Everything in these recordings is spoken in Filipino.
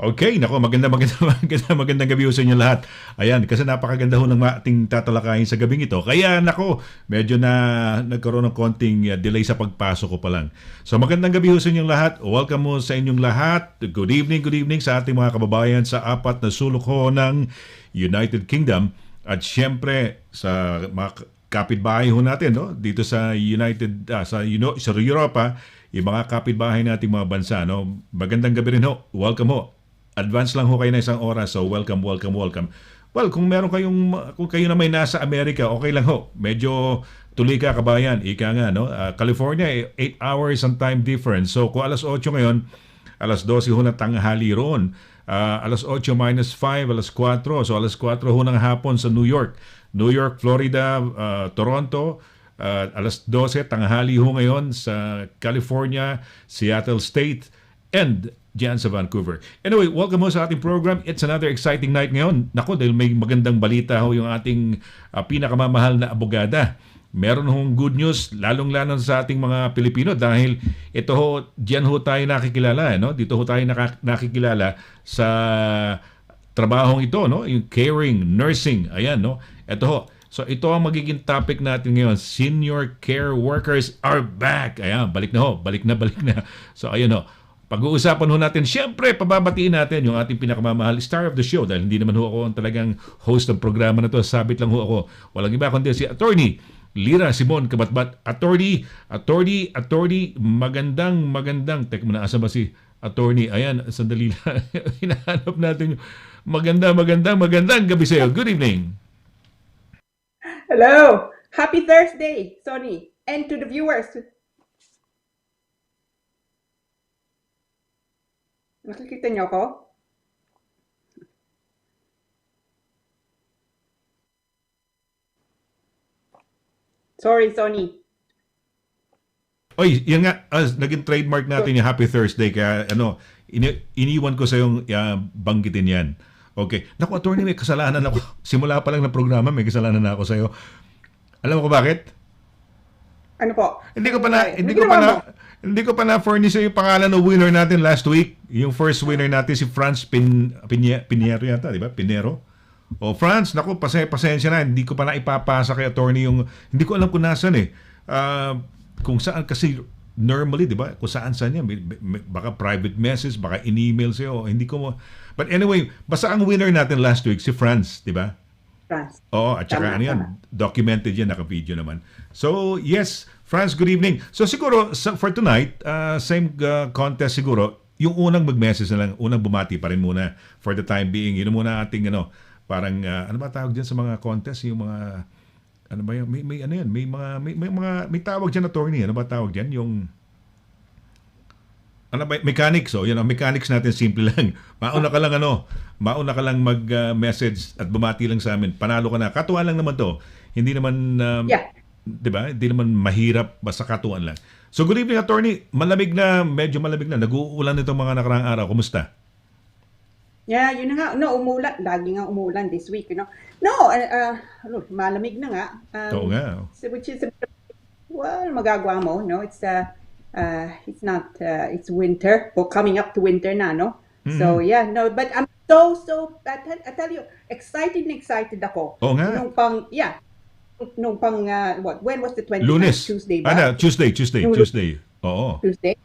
Okay, nako, magandang gabi ho sa inyo lahat. Ayan, kasi napakaganda ho ng ating tatalakayin sa gabing ito. Kaya nako, medyo nagkaroon ng konting delay sa pagpasok ko pa lang. So magandang gabi ho sa inyong lahat. Welcome ho sa inyong lahat. Good evening sa ating mga kababayan sa apat na sulok ho ng United Kingdom. At syempre sa mga kapitbahay ho natin, no? Dito sa sa Europa, yung mga kapitbahay nating mga bansa, no? Magandang gabi rin ho. Welcome ho. Advance lang ho kayo na isang oras, so welcome. Well, kung kung kayo na may nasa Amerika, okay lang ho. Medyo tuloy ka kabayan, ika nga, no? California, 8 hours ang time difference. So kung alas 8 ngayon, alas 12 ho na tanghali roon. Alas 8 minus 5, alas 4. So alas 4 ho ng hapon sa New York, Florida, Toronto. Alas 12 tanghali ho ngayon sa California, Seattle State, and diyan sa Vancouver. Anyway, welcome ho sa ating program. It's another exciting night ngayon. Nako, dahil may magandang balita ho yung ating pinakamamahal na abogada. Meron hong good news, lalong-lalo sa ating mga Pilipino dahil ito ho, diyan ho tayo nakikilala. No? Dito ho tayo nakikilala sa trabahong ito, no? Yung caring, nursing, ayan, no? Ito ho. So ito ang magiging topic natin ngayon. Senior care workers are back. Ayan, balik na. So ayan ho. Pag-uusapan ho natin, siyempre, pababatiin natin yung ating pinakamamahal star of the show dahil hindi naman ho ako ang talagang host ng programa na to. Sabit lang ho ako. Walang iba kundi si Attorney LIRA Simon CABATBAT. Attorney, magandang. Teka muna, asa ba si Attorney? Ayan, sandali lang. Hinahanap natin yung magandang gabi sa iyo. Good evening. Hello. Happy Thursday, Sonny. And to the viewers. Nakikita niyo ako? Sorry, Sonny. Oy, yan nga, naging trademark natin yung Happy Thursday. Kaya iniwan ko sa yung banggitin yan. Okay. Naku, Attorney, may kasalanan ako. Simula pa lang ng programa, may kasalanan na ako sa iyo. Alam mo ko bakit? Ano po? Hindi ko pa na-furnish yung pangalan ng winner natin last week. Yung first winner natin si Franz Pinero yata, di ba? Pinero. O Franz, naku, pasensya na. Hindi ko pa na ipapasa kay Attorney yung... Hindi ko alam kung nasan eh. Kung saan kasi normally, di ba? Kung saan yan. Baka private message, baka in-email sa'yo. Hindi ko mo... But anyway, basta ang winner natin last week si Franz, di ba? France. Oo, at saka ano yan, documented yan, naka-video naman. So, yes, Franz, good evening. So, siguro, for tonight, same contest siguro, yung unang mag-message na lang, unang bumati pa rin muna for the time being. Yun muna ating, parang, ano ba tawag dyan sa mga contest? Yung mga, ano ba yun? May tawag dyan, Attorney. Ano ba tawag dyan? Yung, ano ba, mechanics. So, yun, ang mechanics natin, simple lang. Mauna ka lang mag-message at bumati lang sa amin. Panalo ka na. Katuan lang naman to. Hindi naman, di ba? Hindi naman mahirap, basta katuan lang. So, good evening, Attorney. Medyo malamig na. Nag-uulan itong mga nakaraang araw. Kumusta? Yeah, yun na nga. No, umulan. Lagi nga umulan this week, malamig na nga. Oo nga. Which is, well, magagawa mo, no? It's winter, or coming up to winter na, no? Mm-hmm. So, yeah, no, but I'm I tell you, excited ako. Oo nga. When was the 29th? Lunes. Tuesday ba? Tuesday. Oo. Tuesday.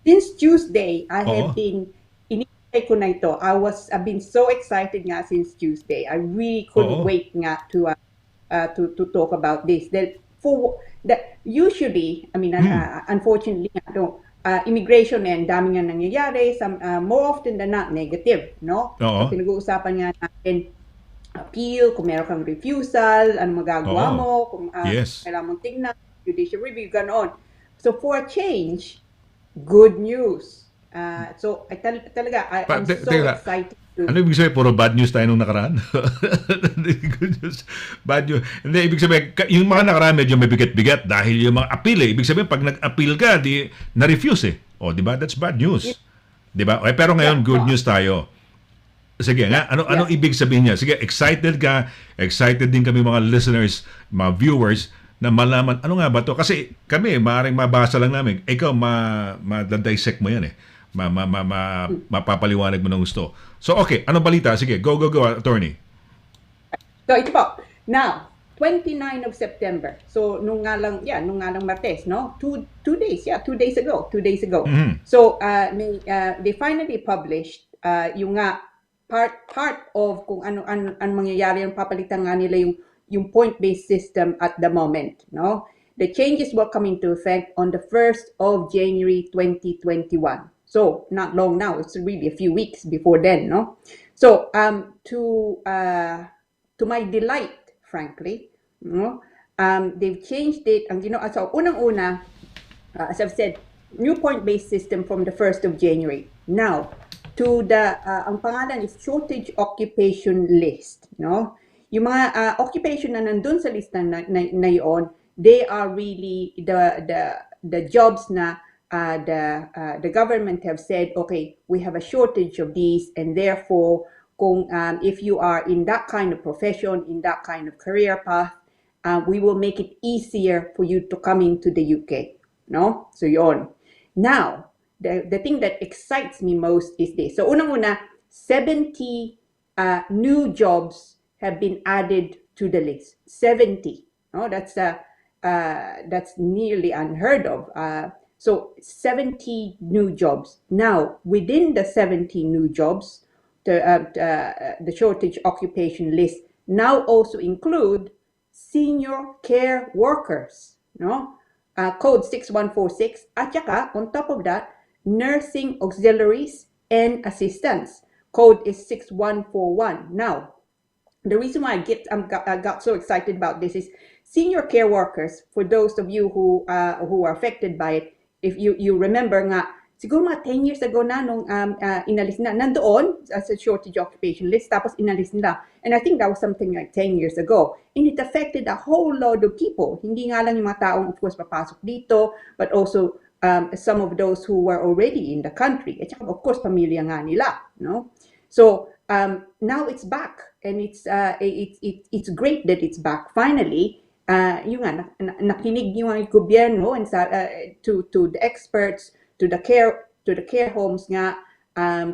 Since Tuesday, I have been, inintay ko na ito. I've been so excited nga since Tuesday. I really couldn't wait nga to talk about this. Usually, I mean, unfortunately, immigration and dami nga nangyayari, more often than not, negative, no? Oo. Pinag-uusapan nga natin, appeal, kung meron kang refusal, ano magagawa mo, kung kailangan mong tingnan, judicial review, ganoon. So, for a change, good news. I'm so excited. Ano ibig sabihin? Puro bad news tayo nung nakaraan? Good news. Bad news. Hindi, ibig sabihin, yung mga nakaraan medyo may bigat-bigat dahil yung mga appeal Ibig sabihin, pag nag-appeal ka, na-refuse O, di ba? That's bad news. Di ba? Pero ngayon, good news tayo. Sige nga, ano ibig sabihin niya? Sige, excited ka. Excited din kami mga listeners, mga viewers, na malaman, ano nga ba to? Kasi kami, maaaring mabasa lang namin. Ikaw, ma-dissect mo yan mapapaliwanag mo ng gusto. So, okay. Anong balita? Sige, go, attorney. So, ito po. Now, 29 of September. So, nung nga lang Martes, no? 2 days, 2 days ago. Mm-hmm. So, they finally published yung nga part of kung ano mangyayari, yung papalitan nga nila yung point-based system at the moment, no? The changes will come into effect on the 1st of January 2021. So, not long now. It's really a few weeks before then, no? So, to my delight, frankly, no? They've changed it. So unang-una, as I've said, new point-based system from the 1st of January. Now, to ang pangalan is shortage occupation list, no? Yung mga occupation na nandun sa lista na yon, they are really the jobs na the government have said, okay, we have a shortage of these, and therefore, if you are in that kind of profession, in that kind of career path, we will make it easier for you to come into the UK, no? So yon. Now, the thing that excites me most is this. So unang-una, 70 new jobs have been added to the list. 70. No, that's nearly unheard of. So 70 new jobs. Now, within the 70 new jobs, the shortage occupation list now also include senior care workers, no? Code 6146, at saka, on top of that, nursing auxiliaries and assistants. Code is 6141. Now, the reason why I got so excited about this is senior care workers. For those of you who are affected by it, if you remember nga, siguro mga 10 years ago na nung inalis na, nandoon as a shortage occupation list, tapos inalis nila. And I think that was something like 10 years ago. And it affected a whole lot of people. Hindi nga lang yung mga taong, of course, papasok dito, but also some of those who were already in the country. At saka, of course, pamilya nga nila, no? So, now it's back, and it's great that it's back finally. Yung nga, nakinig yung gobyerno and to the experts, to the care homes nga,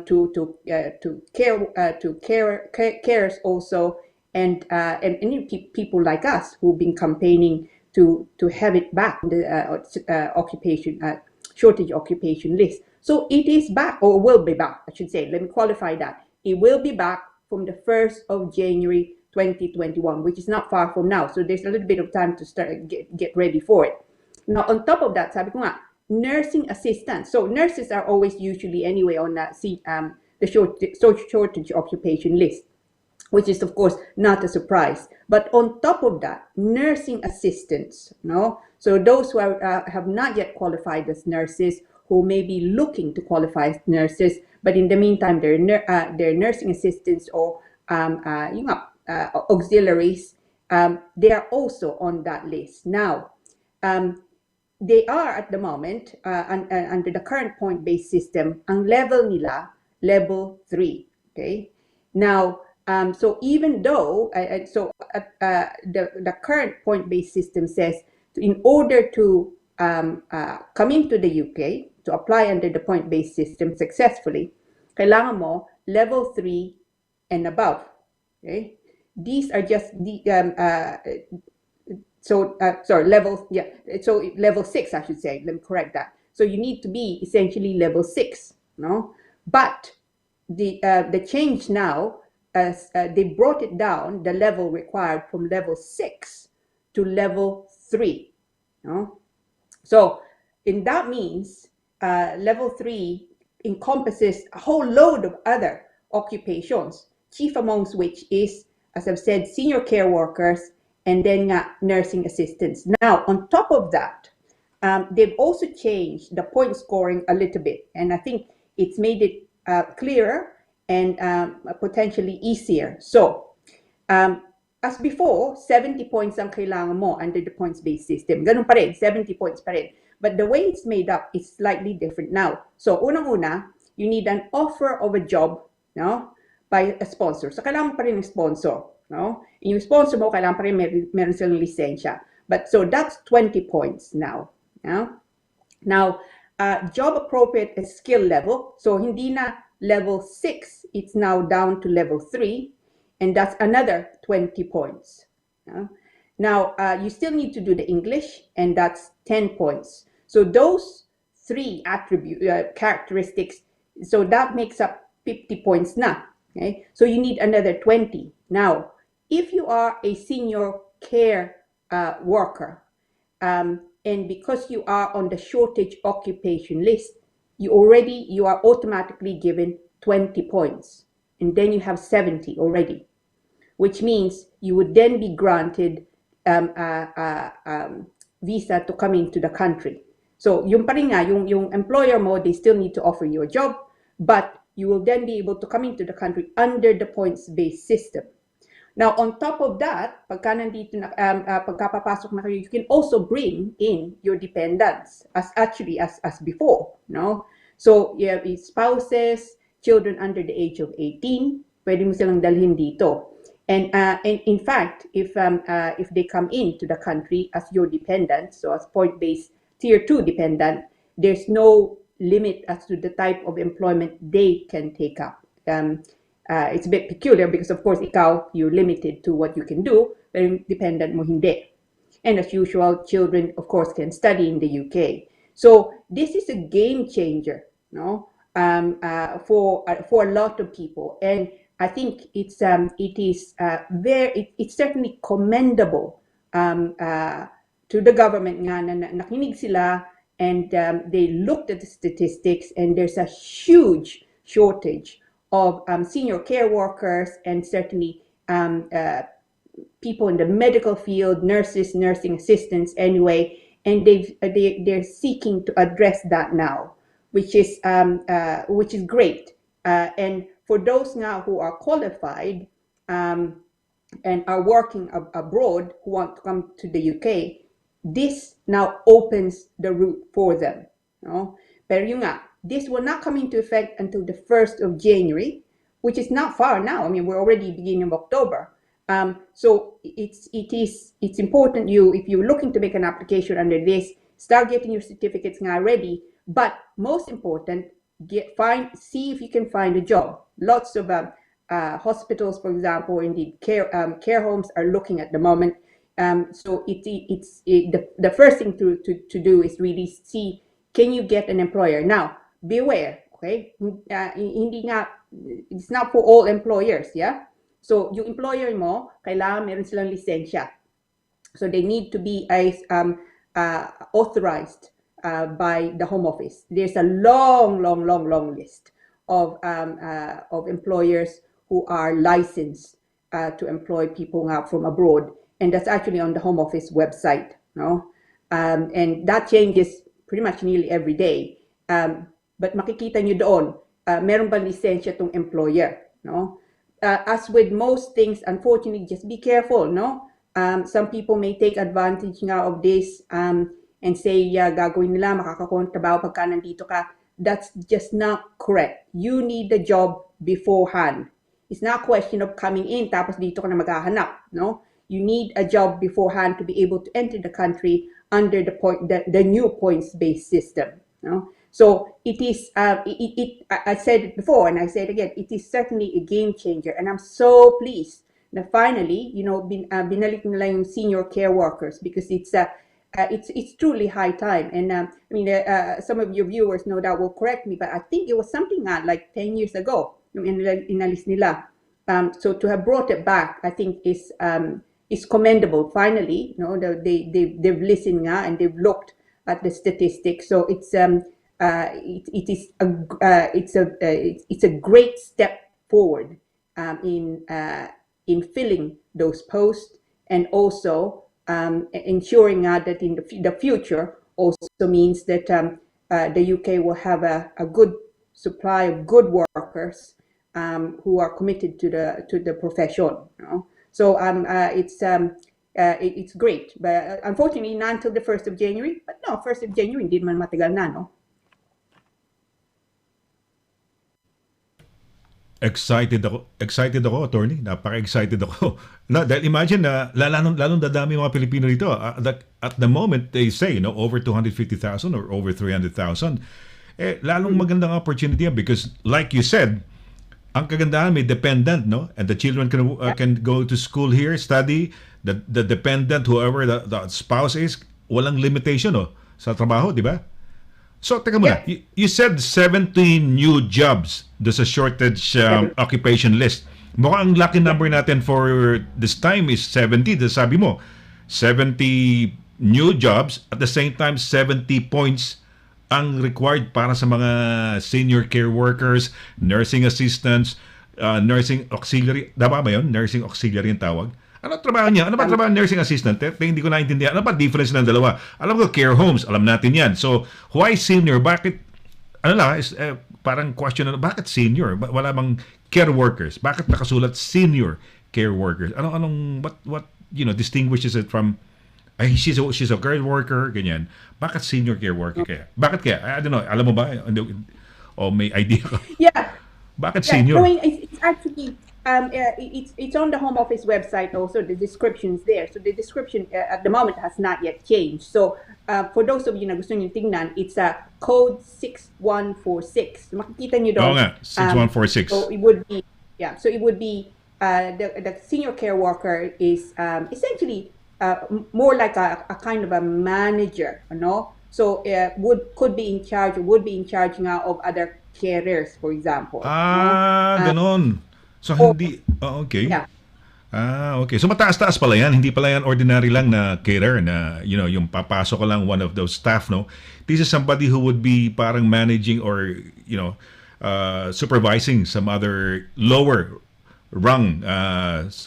to carers also, and people like us who've been campaigning to have it back, the shortage occupation list. So it is back, or will be back, I should say. Let me qualify that. It will be back from the 1st of January 2021, which is not far from now. So there's a little bit of time to start get ready for it. Now, on top of that, sabi ko nga, nursing assistants. So nurses are always usually anyway on the shortage occupation list, which is of course not a surprise. But on top of that, nursing assistants, no? So those who have not yet qualified as nurses, who may be looking to qualify as nurses, but in the meantime they're nursing assistants or auxiliaries, they are also on that list. Now, they are at the moment under the current point-based system, ang level nila, level 3. Okay. Now, so even though the current point-based system says in order to come into the UK, to apply under the point-based system successfully, kailangan mo level 3 and above. Okay. These are just the level 6, I should say. Let me correct that. So you need to be essentially level 6, no? But the change now, they brought it down, the level required from level 6 to level 3, no? So, and that means level 3 encompasses a whole load of other occupations, chief amongst which is, as I've said, senior care workers, and then nursing assistants. Now, on top of that, they've also changed the point scoring a little bit, and I think it's made it clearer and potentially easier. So, as before, 70 points ang kailangan mo under the points-based system. Ganun pa rin, 70 points pa rin. But the way it's made up is slightly different now. So, unang-una, you need an offer of a job, no, by a sponsor. So, kailangan pa rin ng sponsor, no? Yung sponsor mo, kailangan pa rin meron silang lisensya. But so that's 20 points now. No? Now, job appropriate skill level. So hindi na level 6, it's now down to level 3, and that's another 20 points. Now, you still need to do the English, and that's 10 points. So those three characteristics, so that makes up 50 points na. Okay? So you need another 20. Now, if you are a senior care worker, and because you are on the shortage occupation list, you are automatically given 20 points, and then you have 70 already, which means you would then be granted visa to come into the country. So yung pa rin nga, yung employer mo, they still need to offer you a job, but you will then be able to come into the country under the points-based system. Now, on top of that, pagkapapasok na kayo, you can also bring in your dependents as before, no? So, you have spouses, children under the age of 18, pwede mo silang dalhin dito. And in fact, if they come into the country as your dependent, so as point-based tier 2 dependent, there's no limit as to the type of employment they can take up. It's a bit peculiar because, of course, you're limited to what you can do, but dependent mo hindi. And as usual, children, of course, can study in the UK. So this is a game changer, no, for a lot of people. And I think it's certainly commendable to the government nga na nakinig sila, and they looked at the statistics, and there's a huge shortage of senior care workers, and certainly people in the medical field, nurses, nursing assistants anyway, and they're seeking to address that now, which is great. And for those now who are qualified and are working abroad, who want to come to the UK, this now opens the route for them. No? Pero yun nga, this will not come into effect until the 1st of January, which is not far now. I mean, we're already beginning of October. So it's important if you're looking to make an application under this, start getting your certificates now ready. But most important, see if you can find a job. Lots of hospitals, for example, indeed care homes are looking at the moment. So the first thing to do is really see, can you get an employer? Now, beware, okay? It's not for all employers, yeah? So yung employer mo, kailangan meron silang lisensya. So they need to be authorized by the Home Office. There's a long list of employers who are licensed to employ people from abroad, and that's actually on the Home Office website, no? And that changes pretty much nearly every day. But makikita nyo doon, meron ba lisensya tong employer, no? As with most things, unfortunately, just be careful, no? Some people may take advantage now of this and say, gagawin nila, makakakontrabaho pagka nandito ka. That's just not correct. You need the job beforehand. It's not a question of coming in, tapos dito ka na maghahanap, no? You need a job beforehand to be able to enter the country under the new points-based system, no? So it is, I said it before and I say it again, it is certainly a game changer. And I'm so pleased that finally, binalik nila yung senior care workers, because it's truly high time. And I mean, some of your viewers no doubt will correct me, but I think it was something like 10 years ago, yung inalis nila. So to have brought it back, I think is commendable. Finally, they've listened nga, and they've looked at the statistics. So it's a great step forward in filling those posts, and also ensuring that in the future also means that the UK will have a good supply of good workers who are committed to the profession. So it's great, but unfortunately not until the 1st of January. But no, 1st of January hindi man matagal na, no? Excited ako, attorney. Napaka-excited ako. Na, dahil imagine na lalong dadami yung mga Pilipino dito. At the moment, they say, over 250,000 or over 300,000. Lalong magandang opportunity yan because like you said, ang kagandahan may dependent, no? And the children can go to school here, study. The dependent, whoever the spouse is, walang limitation, sa trabaho, di ba? So, teka muna. Yeah. You said 17 new jobs doon sa shortage occupation list. Mukhang ang lucky number natin for this time is 70. Sabi mo, 70 new jobs at the same time 70 points ang required para sa mga senior care workers, nursing assistants, nursing auxiliary. Tama ba yun? Nursing auxiliary yung tawag. Ano trabaho niya? Ano ba trabaho ng nursing assistant? Hindi ko naintindihan. Ano ba difference ng dalawa? Alam ko, care homes. Alam natin yan. So, why senior? Bakit, parang question na, bakit senior? Wala bang care workers? Bakit nakasulat senior care workers? What distinguishes it from, she's a care worker, ganyan. Bakit senior care worker kaya? Bakit kaya? I don't know. Alam mo ba? O may idea ka? Yeah. Bakit senior? No, it's actually... it's on the Home Office website also, the description's there. So the description at the moment has not yet changed. So for those of you na gusto nyo tingnan, it's a code 6146. Makikita nyo doon. Oo nga, 6146. So it would be, the senior care worker is essentially more like a kind of a manager, So would be in charge nga of other carers, for example. Ganon. So, hindi... okay. Yeah. Okay. So, mataas-taas pala yan. Hindi pala yan ordinary lang na carer na, yung papasok ko lang one of those staff, no? This is somebody who would be parang managing or, supervising some other lower rung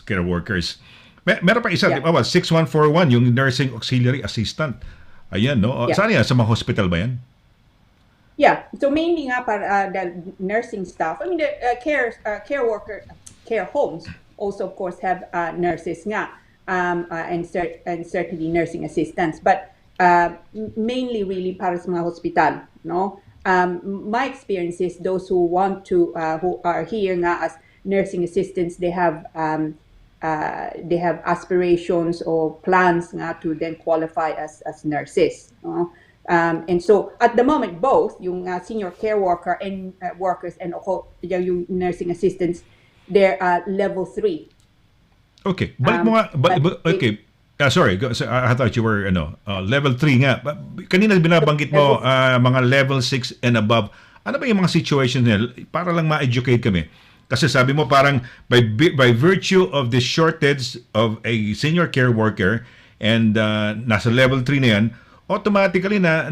care workers. Meron pa isa, Yeah. di ba? 6141, yung nursing auxiliary assistant. Ayan, no? Yeah. Saan yan? Sa mga hospital ba yan? Yeah, so mainly nga para the nursing staff. I mean, the care homes also, of course, have nurses nga, and certainly nursing assistants. But mainly, really, para sa mga hospital, no. My experience is those who are here nga as nursing assistants, they have aspirations or plans nga to then qualify as nurses, no? And so at the moment, both yung senior care worker and workers and yung nursing assistants, they're level 3. Okay, balik mo nga. Okay. Sorry, I thought you were level 3 nga. Kanina binabanggit mo mga level 6 and above. Ano ba yung mga situations nila para lang ma-educate kami? Kasi sabi mo parang by virtue of the shortage of a senior care worker and nasa level 3 na yan, automatically na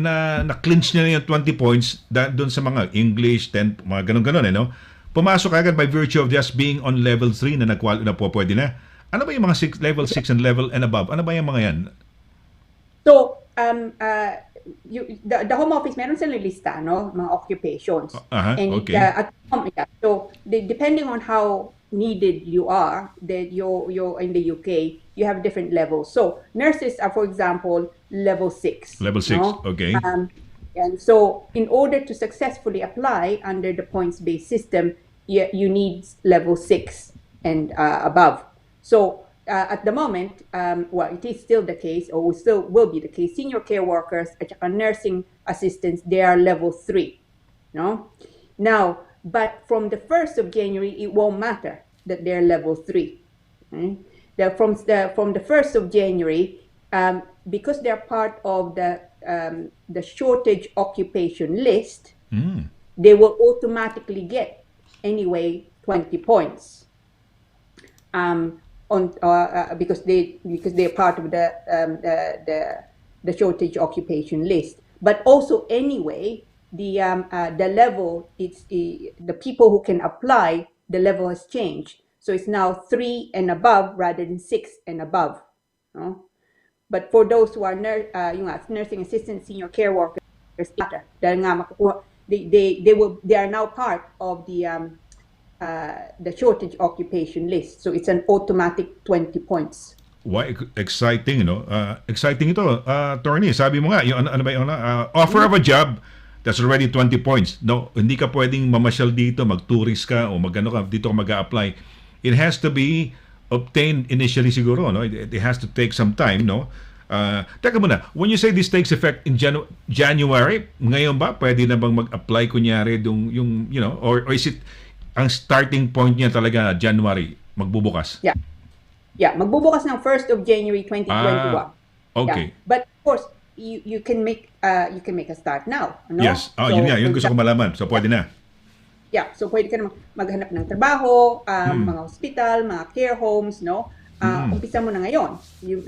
clinch niya yung 20 points doon sa mga English, 10, mga ganun-ganun, Pumasok agad by virtue of just being on level 3 na pwede na. Ano ba yung mga level 6 and level and above? Ano ba yung mga yan? So, the Home Office, meron silang lista, mga occupations. And, okay. So, depending on how needed you are, that you're in the UK, you have different levels. So nurses are, for example, level 6. Level 6, okay. And so in order to successfully apply under the points-based system, you need level 6 and above. So at the moment, it is still the case, or still will be the case, senior care workers at nursing assistants, they are level 3. Now, but from the 1st of January, it won't matter that they're level 3. From the 1st of January, because they're part of the shortage occupation list, they will automatically get anyway 20 points. Because they're part of the shortage occupation list. But also anyway, the level, the people who can apply, the level has changed. So it's now 3 and above rather than 6 and above. But for those who are nursing assistants, senior care workers, they are now part of the shortage occupation list. So it's an automatic 20 points. Why exciting, Exciting ito. Attorney, sabi mo nga, yung ano ba yung offer of a job That's already 20 points. No, hindi ka pwedeng mamasyal dito, mag-tourist ka o magano ka dito ka mag-a-apply. It has to be obtained initially siguro, no? It has to take some time, no? Teka muna, when you say this takes effect in January, ngayon ba pwede na bang mag-apply kunyari yung or is it ang starting point niya talaga January magbubukas? Yeah, magbubukas ng 1st of January 2021. Okay. Yeah. But of course, you can make a start now, no? Yes. Yun nga, yun gusto ko malaman. So pwede na. Yeah, so pwede ka na maghanap ng trabaho, mga hospital, mga care homes, no? Umpisa mo na ngayon. You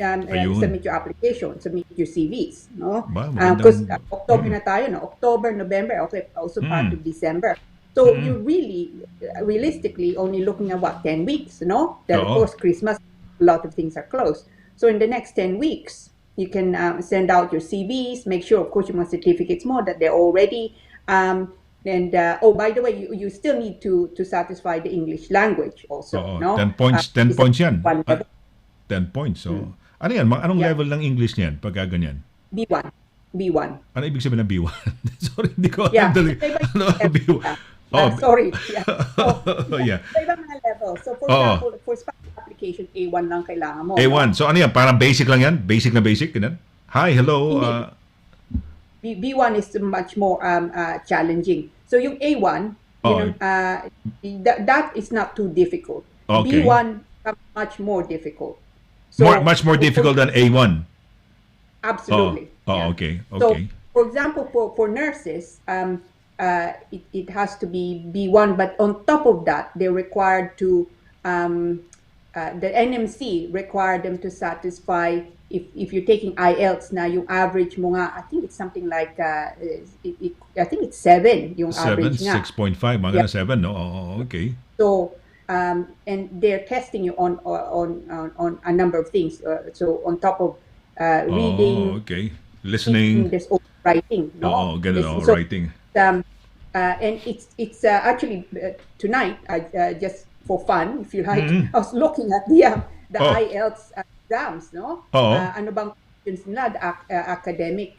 submit your application, submit your CVs, no? Because October na tayo, no? October, November, okay, also part of December. So you really, realistically, only looking at 10 weeks, no? Then of course, Christmas, a lot of things are closed. So in the next 10 weeks, you can send out your CVs, make sure, of course, you want certificates more that they're all ready. By the way, you still need to satisfy the English language also. No? 10 points, 10 points yan. 10 points. So, ano yan? Anong level ng English niyan pagka ganyan? B1. Ano ibig sabihin ng B1? Sorry, hindi ko alam. Yeah. Ano B1? Sorry. Yeah. Yeah. Ibang mga level. So, for example, for Spanish application, A1 lang kailangan mo. A1. So, ano yan? Parang basic lang yan? Basic na basic? Ganun? Hi, hello. B1 is much more challenging. So, yung A1, that is not too difficult. Okay. B1 much more difficult. So, much more difficult than A1? Absolutely. Okay. So, for example, for nurses, it has to be B1, but on top of that, they're required to, the NMC required them to satisfy, if you're taking IELTS na, yung average mo nga, I think it's something like, I think it's 7, yung 7, average nga. 6.5, mga 7, no? Okay. So, and they're testing you on a number of things. So, on top of reading, listening, there's also writing. No? Ganun, so, writing. And it's actually tonight, just for fun, if you like, I was looking at the IELTS exams, no? Ano bang questions nila, the academic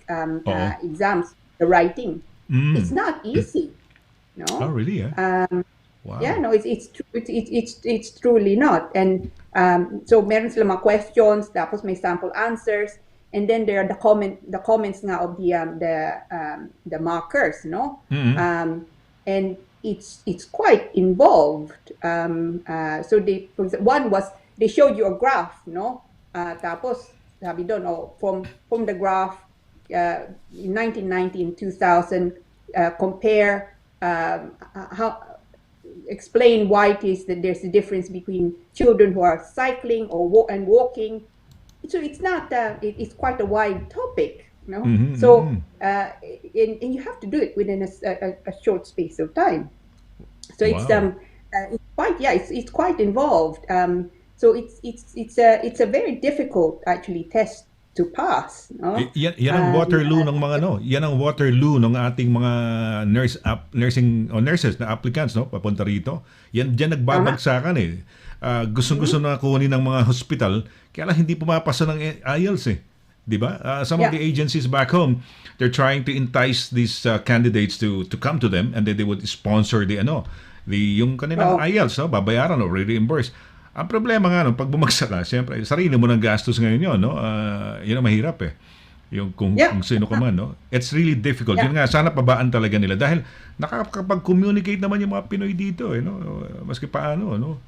exams, the writing. It's not easy, no? Oh, really? Yeah. Wow. Yeah, no, it's truly not. And so meron sila mga questions, tapos may sample answers, and then there are the comments nga of the markers, no? And it's quite involved. So one was they showed you a graph, no? Tapos sabi doon, from the graph in 1990 and 2000, compare explain why it is that there's a difference between children who are cycling and walking. So it's not it's quite a wide topic, you know. So and you have to do it within a short space of time. So it's quite involved. So it's a very difficult actually test to pass, no? Yan ang Waterloo ng mga yan ang Waterloo ng ating mga nursing o nurses na applicants, no, papunta rito. Diyan nagbabagsakan eh. Gusto na kunin ng mga hospital kaya lang hindi pumapasa ng IELTS eh. 'Di ba? Some of the agencies back home, they're trying to entice these candidates to come to them, and then they would sponsor yung kanilang IELTS, no? Babayaran o reimburse. Ang problema nga, pag bumagsak ka, siyempre, sarili mo ng gastos ngayon yun, no? Yun ang mahirap eh. Yung kung sino ka man, no? It's really difficult. Yun nga, sana pabaan talaga nila. Dahil nakakapag-communicate naman yung mga Pinoy dito, no? Maski paano, no?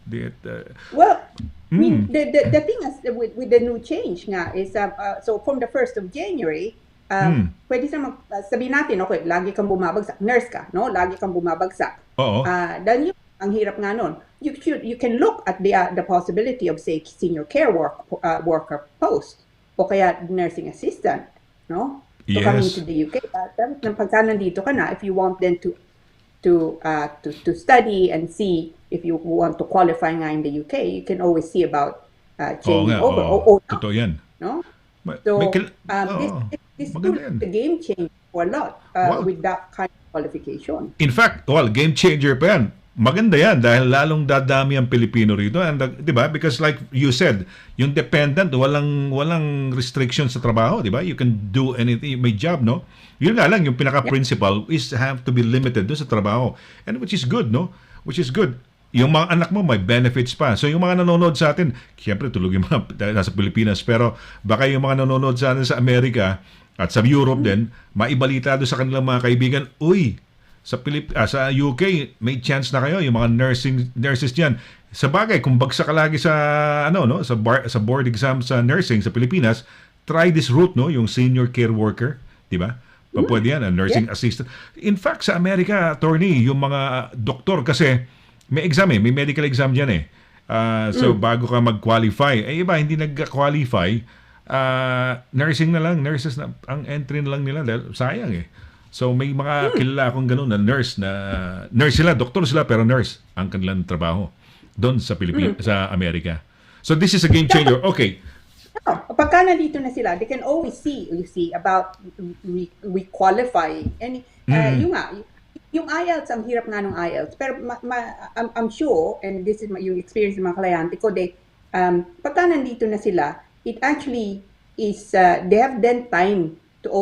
Well, I mean, the thing is, with the new change nga, is, so from the 1st of January, pwede sabihin natin, okay, lagi kang bumabagsak. Nurse ka, no? Lagi kang bumabagsak. Oo. Dahil ang hirap nga nun. You can look at the possibility of, say, senior care worker post o kaya nursing assistant, no? So coming to the UK, pagka nandito ka na, if you want then to study and see if you want to qualify nga in the UK, you can always see about changing over. Totoo yan. No? So this is a game changer for a lot with that kind of qualification. In fact, game changer pa yan. maganda yan dahil lalong dadami ang Pilipino rito. And, 'di ba? Because like you said, yung dependent, walang restriction sa trabaho, 'di ba? You can do anything, may job, no? Yun nga lang, yung pinaka-principle is have to be limited do sa trabaho. And which is good, no? Which is good. Yung mga anak mo may benefits pa. So yung mga nanonood sa atin, siyempre tulog yung mga nasa Pilipinas, pero baka yung mga nanonood sa atin sa Amerika at sa Europe din, maibalita doon sa kanilang mga kaibigan, uy, sa UK may chance na kayo yung mga nurses diyan. Sa bagay, kung bagsak ka lagi sa sa board exam sa nursing sa Pilipinas, try this route, no, yung senior care worker, 'di ba? Pwede yan, nursing assistant. In fact, sa Amerika, attorney, yung mga doktor kasi may exam may medical exam diyan eh. So bago ka mag-qualify, iba hindi nag-qualify, nursing na lang, nurses na ang entry na lang nila dahil sayang eh. So may mga kilala akong ganun na nurse sila, doktor sila pero nurse ang kanilang trabaho doon sa sa Amerika. So this is a game changer. Okay. Pagka nandito na sila, they can always see about re-qualifying. And yung IELTS, ang hirap nga ng IELTS. Pero I'm sure, and this is yung experience ng mga kliyente ko, pagka nandito na sila, it actually is, they have then time to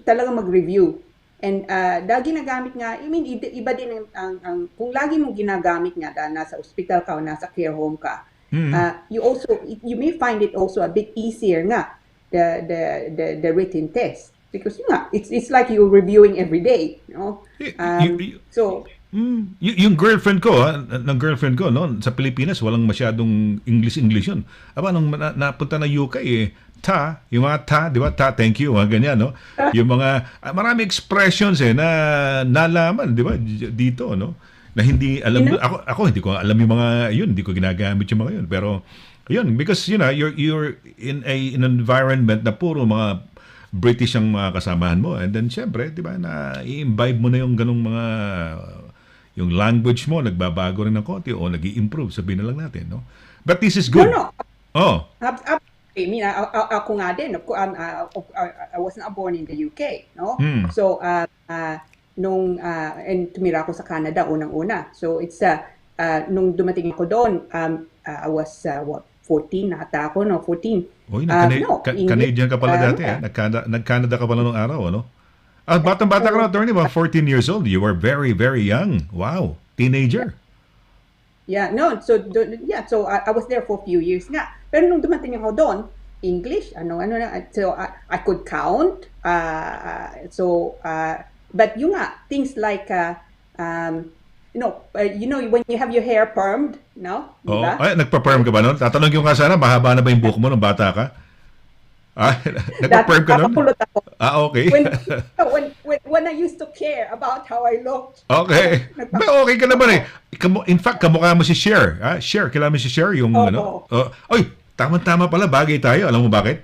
talagang mag-review. And dahil ginagamit nga, iba din kung lagi mong ginagamit nga dahil nasa hospital ka o nasa care home ka, you may find it also a bit easier nga, the written test. Because it's like you're reviewing every day, you know? Yung girlfriend ko, no, sa Pilipinas, walang masyadong English yun. Aba, nung napunta na UK, yung mga di ba? Thank you, mga ganyan, no? Yung mga, marami expressions na nalaman, di ba? Dito, no? Na hindi alam, ako hindi ko alam yung mga yun, hindi ko ginagamit yung mga yun. Pero, yun, because, you're in an environment na puro mga British ang mga kasamahan mo. And then, syempre, di ba, na-imbibe mo na yung ganong mga, yung language mo, nagbabago rin ng konti o nag-i-improve, sabihin na lang natin, no? But this is good. No. Oh. I mean, ako nga din, I wasn't born in the UK, no? So, and tumira ako sa Canada unang-una. So, it's, nung dumating ako doon, I was, 14 na ata ako, no? 14. Uy, Canadian ka pala dati, nag-Canada ka pala nung araw, ano? Batang-bata ka na, attorney, 14 years old. You were very, very young. Wow. Teenager. Yeah, no, so I was there for a few years nga. Pero nung dumating ako doon, English, so I could count. But yung things like, when you have your hair permed, no? Diba? Ay, nagpa-perm ka ba nun? Tatanong yung nga sana, mahaba na ba yung buhok mo nung bata ka? Nagpa-perm ka nun? Ako. Okay. When I used to care about how I looked. Okay. Okay ka naman eh. In fact, kamukha mo si Cher. Cher, kilala mo si Cher? Yung tama-tama pala, bagay tayo. Alam mo bakit?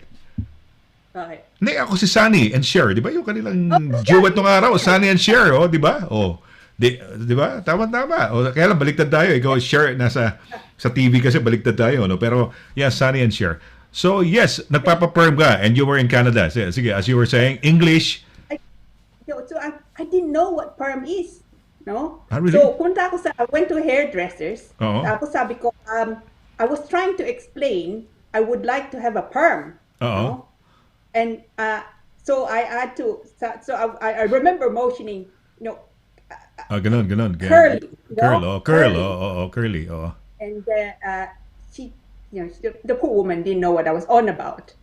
Okay. Hindi, ako si Sunny and Cher. Di ba yung kanilang duet nung araw? Sunny and Cher, di ba? Di ba? Tama-tama. Kaya lang, baliktad tayo. Ikaw, Cher, sa TV kasi baliktad tayo. No? Pero, yeah, Sunny and Cher. So, yes, nagpapa-perm ka and you were in Canada. Sige, as you were saying, English. So, I didn't know what perm is. No? Really? So, I went to hairdressers. Uh-huh. Tapos sabi ko, I was trying to explain, I would like to have a perm. Uh-huh. No? And so I had to, I remember motioning, Ganon. curly. Curly. And she, the poor woman didn't know what I was on about.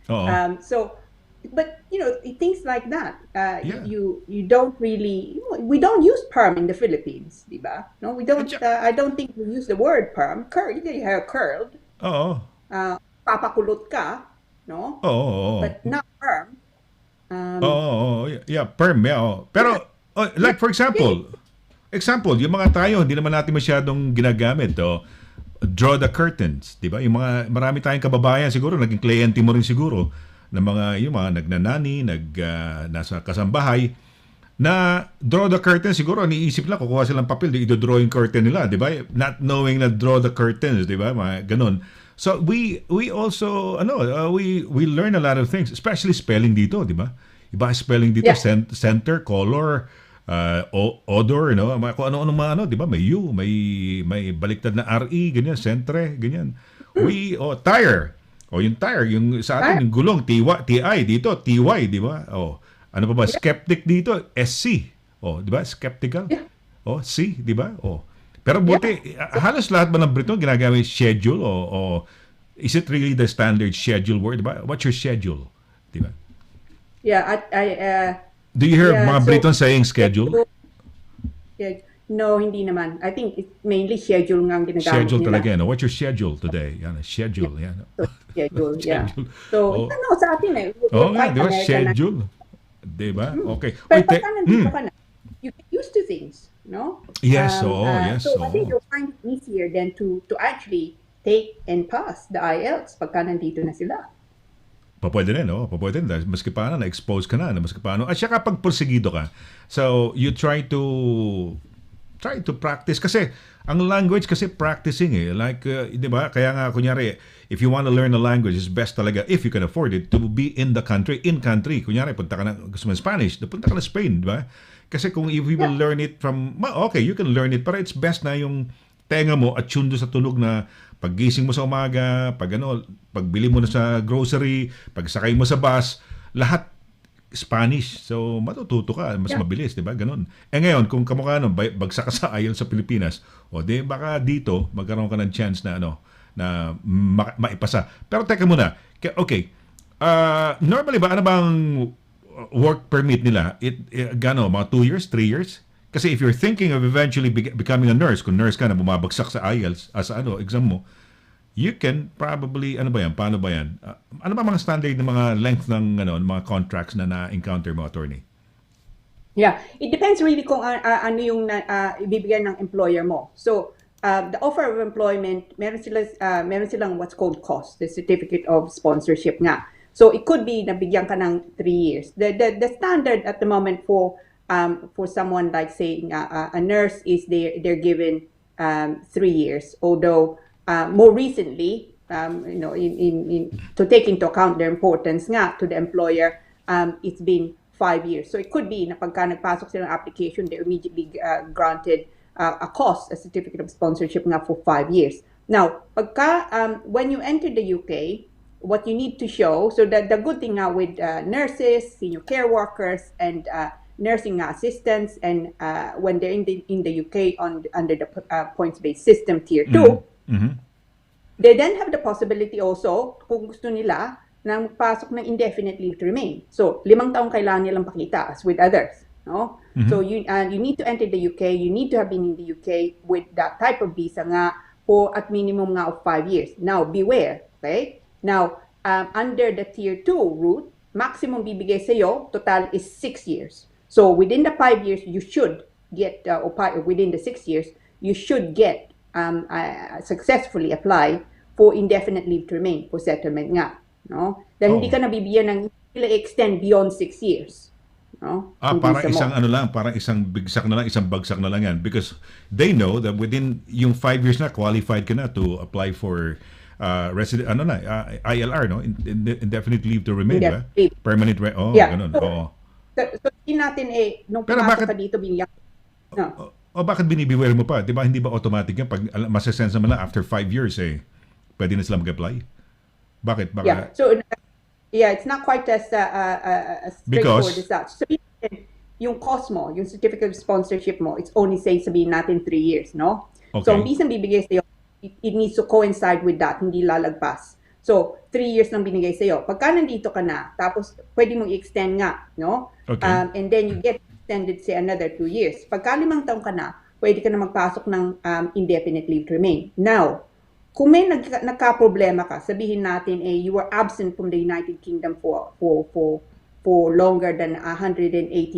But things like that, you don't really, we don't use perm in the Philippines, diba? No, we don't. I don't think we use the word perm. Your hair curled. Papakulot ka, no? But not perm. Perm. Yeah. Pero like for example, yung mga tayo hindi naman natin masyadong ginagamit. Draw the curtains, diba? Yung mga marami tayong kababayan siguro, naging kliyente mo rin siguro na yung mga nagnanani, nasa kasambahay, na draw the curtain, siguro iniisip lang, kukuha silang papel, i-draw yung curtain nila, di ba? Not knowing na draw the curtains, di ba? Mga ganun. So, we also, we learn a lot of things, especially spelling dito, di ba? Iba spelling dito, center, color, odor, no? Kung ano-ano mga ano, 'di ba? May U, may baliktad na RE, ganyan, sentre, ganyan. Tire. Yung tire, yung sa atin yung gulong TI dito, TY, 'di ba? Ano pa ba? Skeptic dito, SC. Di ba? Skeptical. C, 'di ba? Pero buti halos lahat ba ng Briton ginagamit schedule o is it really the standard schedule word, 'di ba? What's your schedule? 'Di ba? Yeah, Do you hear mga so Briton saying schedule? Yeah, no, hindi naman. I think it's mainly schedule nga ang ginagamit Schedule nila. talaga, no? What's your schedule today? Yan, schedule, yan. So, schedule, yeah. Schedule. So, sa atin Oo nga, quite di ba? American Schedule. Di ba? Okay. Pero pagka nandito ka na, you get used to things, no? Yes, yes. So, I think you'll find it easier than to actually take and pass the IELTS pagka nandito na sila. Pwede rin, no? Pwede rin. Maski paano, na-expose ka na. Maski paano. At saka pag porsigido ka, so you try to practice. Kasi, ang language kasi practicing eh. Like, di ba? Kaya nga, kunyari, if you want to learn a language, it's best talaga, if you can afford it, to be in the country, Kunyari, punta ka na, gusto mo Spanish, punta ka na Spain, di ba? Kasi kung if you will learn it from, okay, you can learn it, pero it's best na yung tenga mo at tune sa tunog na paggising mo sa umaga, pagbili mo na sa grocery, pagsakay mo sa bus, lahat Spanish. So, matututo ka. Mas mabilis, di ba? Ganun. Ngayon, kung kamukha bagsak ka sa IELTS sa Pilipinas, baka dito, magkaroon ka ng chance na, na maipasa. Pero teka muna. Okay. Normally ba, ano bang work permit nila? Mga 2 years, 3 years? Kasi if you're thinking of eventually becoming a nurse, kung nurse ka na bumabagsak sa IELTS, exam mo, you can probably, paano ba yan? Ano ba mga standard ng mga length ng mga contracts na na-encounter mo, attorney? Yeah, it depends really kung ano yung ibibigay ng employer mo. So, the offer of employment, meron silang what's called COS, the Certificate of Sponsorship nga. So, it could be nabigyan ka ng 3 years. The standard at the moment for someone like saying a nurse is they're given 3 years, although more recently, to take into account their importance nga to the employer, it's been 5 years. So it could be na pagka nagpasok sila ng application, they're immediately granted a certificate of sponsorship nga for 5 years. Now, pagka when you enter the UK, what you need to show, so that the good thing now with nurses, senior care workers, and nursing assistants, and when they're in the UK under the points-based system tier 2, they then have the possibility also, kung gusto nila, na magpasok ng indefinite leave to remain. So, 5 taong kailangan nilang pakita as with others. No? So, you need to enter the UK, you need to have been in the UK with that type of visa nga for at minimum nga of 5 years. Now, beware, okay? Now, under the tier 2 route, maximum bibigay sa'yo, total is 6 years. So, within the 5 years, you should get, within the 6 years, you should get successfully apply for indefinite leave to remain, for settlement nga. No? Dahil hindi ka nabibigyan ng extend beyond 6 years. No? Parang isang bigsak na lang, isang bagsak na lang yan. Because they know that within yung 5 years na, qualified ka na to apply for ILR, no? Indefinite leave to remain, ba? Permanent, ganun. So, hindi natin nung pumasok ka dito, binigyan. Bakit binibiware mo pa? Di ba hindi ba automatic yan? Pag masasense naman na after 5 years, pwede na sila mag-apply? Bakit? Yeah. So, it's not quite as straightforward as that. So, yung COS mo, yung certificate of sponsorship mo, it's only sabihin natin 3 years, no? Okay. So, ang bisang bibigay sa'yo, it needs to coincide with that, hindi lalagpas. So, 3 years lang binigay sa'yo. Pagka nandito ka na, tapos pwede mong i-extend nga, no? Okay. And then you get extended, say, another 2 years. Pagka 5 taong ka na, pwede ka na magpasok ng indefinite leave to remain. Now, kung may nagka-problema ka, sabihin natin, you were absent from the United Kingdom for longer than 180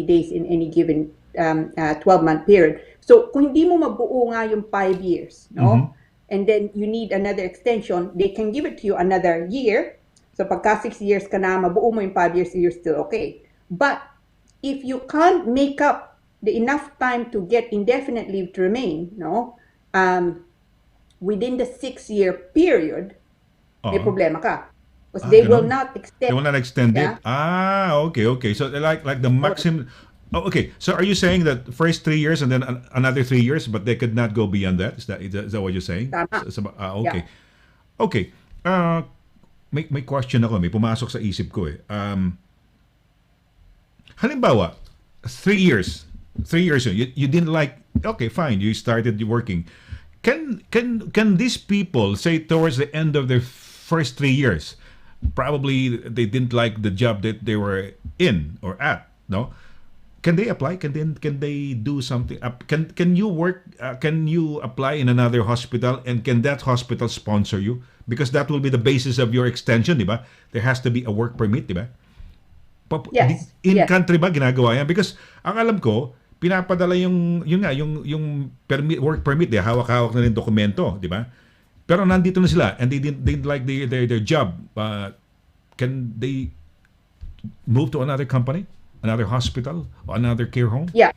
days in any given 12-month period. So, kung hindi mo mabuo nga yung 5 years, no? And then you need another extension, they can give it to you another year. So, pagka 6 years ka na, mabuo mo yung 5 years, you're still okay. But, if you can't make up the enough time to get indefinite leave to remain, no? Within the 6-year period, may problema ka. Because they will not extend. They will not extend it? Okay. So, like the maximum, Oh, okay. So are you saying that first 3 years and then another 3 years, but they could not go beyond that? Is that what you're saying? Tama. Yeah. Okay. Okay. May question ako. May pumasok sa isip ko eh. Halimbawa, 3 years. 3 years you didn't like. Okay, fine. You started working. Can these people say towards the end of their first 3 years, probably they didn't like the job that they were in or at, no? Can they apply? Can they do something? Can you work? Can you apply in another hospital, and can that hospital sponsor you? Because that will be the basis of your extension, di ba? There has to be a work permit, di ba? Yes. In Yes. country ba ginagawa yan? Because ang alam ko, pinapadala yung permit, work permit, hawak-hawak na rin dokumento, di ba? Pero nandito na sila and they didn't like their job. Can they move to another company, another hospital, or another care home? Yeah.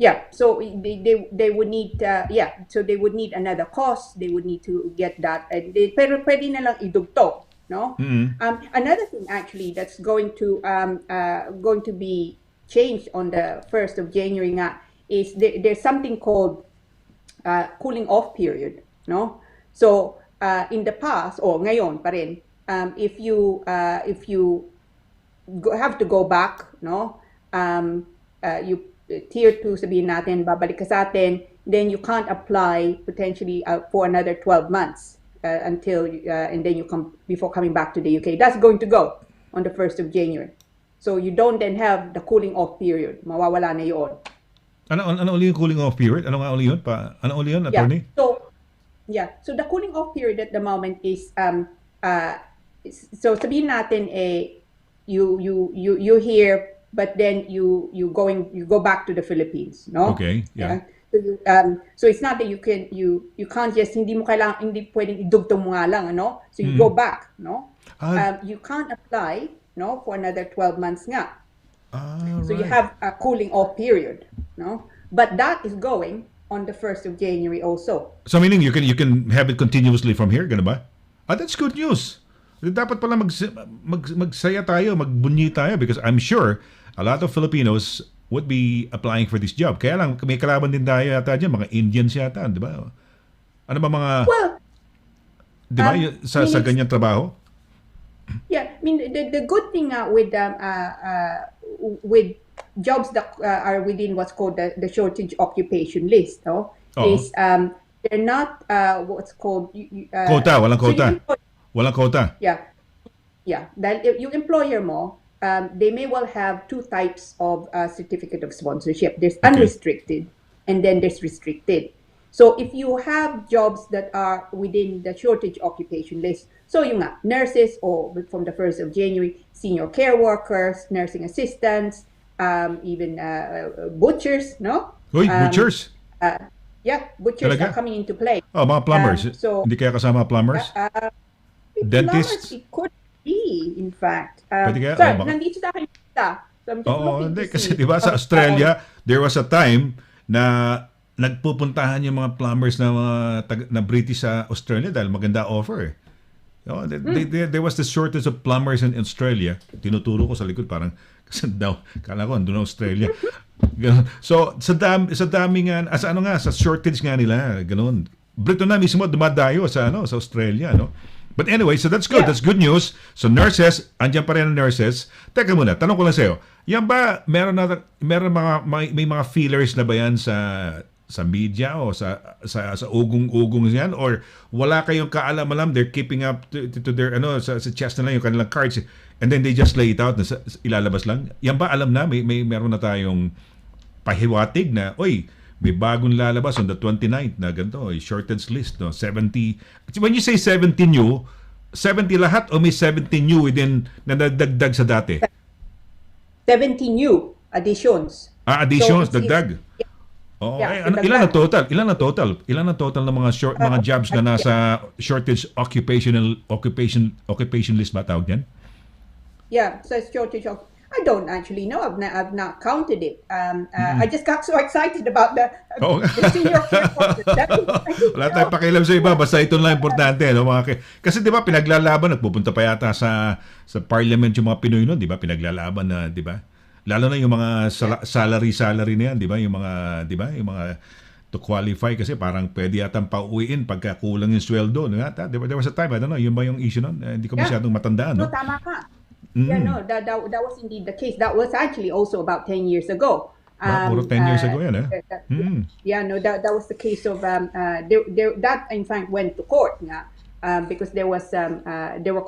Yeah. So they would need so they would need another cost. They would need to get that, and pero pwede na lang idugtong, no? Another thing actually that's going to be changed on the 1st of January nga is there's something called cooling off period, no? So in the past or ngayon pa rin, if you have to go back, no? You tier 2 sabihin natin, babalik ka sa atin, then you can't apply potentially for another 12 months until and then you come before coming back to the UK. That's going to go on the 1st of January. So you don't then have the cooling off period. Mawawala na yun. Ano uli yung cooling off period? Ano nga uli yun? Ano uli yun, attorney? So the cooling off period at the moment is so sabihin natin you here, but then you go back to the Philippines, no? Okay. Yeah. So it's not that you can't just hindi pwedeng idugtong mo nga lang, ano? So you go back, no? You can't apply, no, for another 12 months nga. So you have a cooling off period, no? But that is going on the 1st of January also. So meaning you can have it continuously from here, gano'n ba? That's good news. Dapat pala magsaya tayo, magbunyi tayo, because I'm sure a lot of Filipinos would be applying for this job. Kaya lang, may kalaban din tayo yata dyan, mga Indians yata, di ba? Ano ba mga... Well, di ba, sa ganyang trabaho? Yeah, I mean, the good thing with jobs that are within what's called the shortage occupation list, no? Is they're not what's called... quota, walang quota. Walang quota. Yeah. Dahil yung employer mo, they may well have two types of certificate of sponsorship. There's unrestricted and then there's restricted. So if you have jobs that are within the shortage occupation list, so yung nga, nurses or from the 1st of January, senior care workers, nursing assistants, even butchers, no? Uy, butchers? Yeah, butchers are coming into play. Oh, mga plumbers. Hindi kaya kasama plumbers? Dentists? Plumbers, it could be, in fact. Kaya, nandito sa akin kita. So I'm just looking to see. Kasi diba sa Australia, there was a time na nagpupuntahan yung mga plumbers na British sa Australia dahil maganda offer eh. There was the shortage of plumbers in Australia. Tinuturo ko sa likod parang kasi daw kala ko andun na Australia. So sa dami nga sa shortage nga nila ganun. Brito na mismo dumadayo sa Australia, no? But anyway, so that's good. Yeah. That's good news. So nurses, andyan pa rin ang nurses. Teka muna, tanong ko lang sa'yo. Yan ba, may mga feelers na ba yan sa media o sa ugong-ugong yan? Or wala kayong kaalam-alam, they're keeping up to their, sa chest na lang yung kanilang cards and then they just lay it out na ilalabas lang? Yan ba alam na? Meron na tayong pahiwatig na, may bagong lalabas on the 29th na ganito, shortage list, no? 70. When you say 70 new, 70 lahat o may 70 new within na nadagdag sa dati? 70 new additions. Additions, so, dagdag. Ilan ang total ng mga jobs na nasa shortage occupation list ba tawag yan? Yeah, so it's shortage of I don't actually know. I've not counted it. I just got so excited about the senior care workers. Wala tayong pakialam sa iba. Basta ito lang importante. No? Kasi di ba pinaglalaban, nagpupunta pa yata sa parliament yung mga Pinoy noon, di ba? Pinaglalaban na, di ba? Lalo na yung mga salary na yan, di ba? Yung mga, di ba? Yung mga to qualify kasi parang pwede yatang pauwiin pagka kulang yung sweldo. No? There was a time, I don't know, yun ba yung issue nun? Hindi ko masyadong matandaan. No, No? tama ka. Yeah, no, that was indeed the case. That was actually also about 10 years ago. Puro 10 years ago yan, eh? Yeah, no, that was the case of that in fact went to court nga, because there were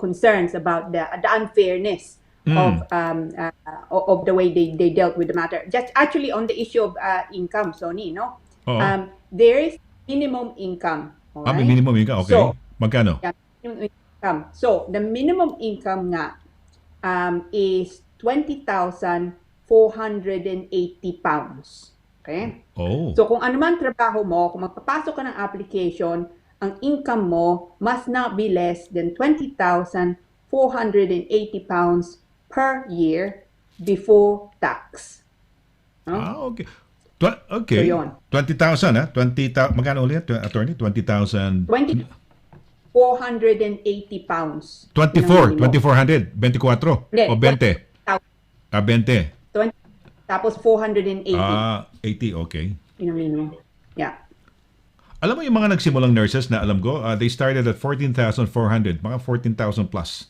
concerns about the unfairness of the way they dealt with the matter. Just actually on the issue of income, Sonny, no? There is minimum income. All right? May minimum income, okay. So, magkano? Yeah, minimum income. So the minimum income nga is 20,480 pounds. Okay? Oh. So kung ano man trabaho mo, kung magpapasok ka ng application, ang income mo must not be less than 20,480 pounds per year before tax. No? Okay. Okay. So, 20,000, ha? 20,000. Magkano ulit, attorney? 20,000. 480 pounds. 24, 2,400, 24 Hindi, o 20? 20. 20, tapos 480. 80, okay. Yun ang minimum. Yeah. Alam mo yung mga nagsimulang nurses na alam ko, they started at 14,400, mga 14,000 plus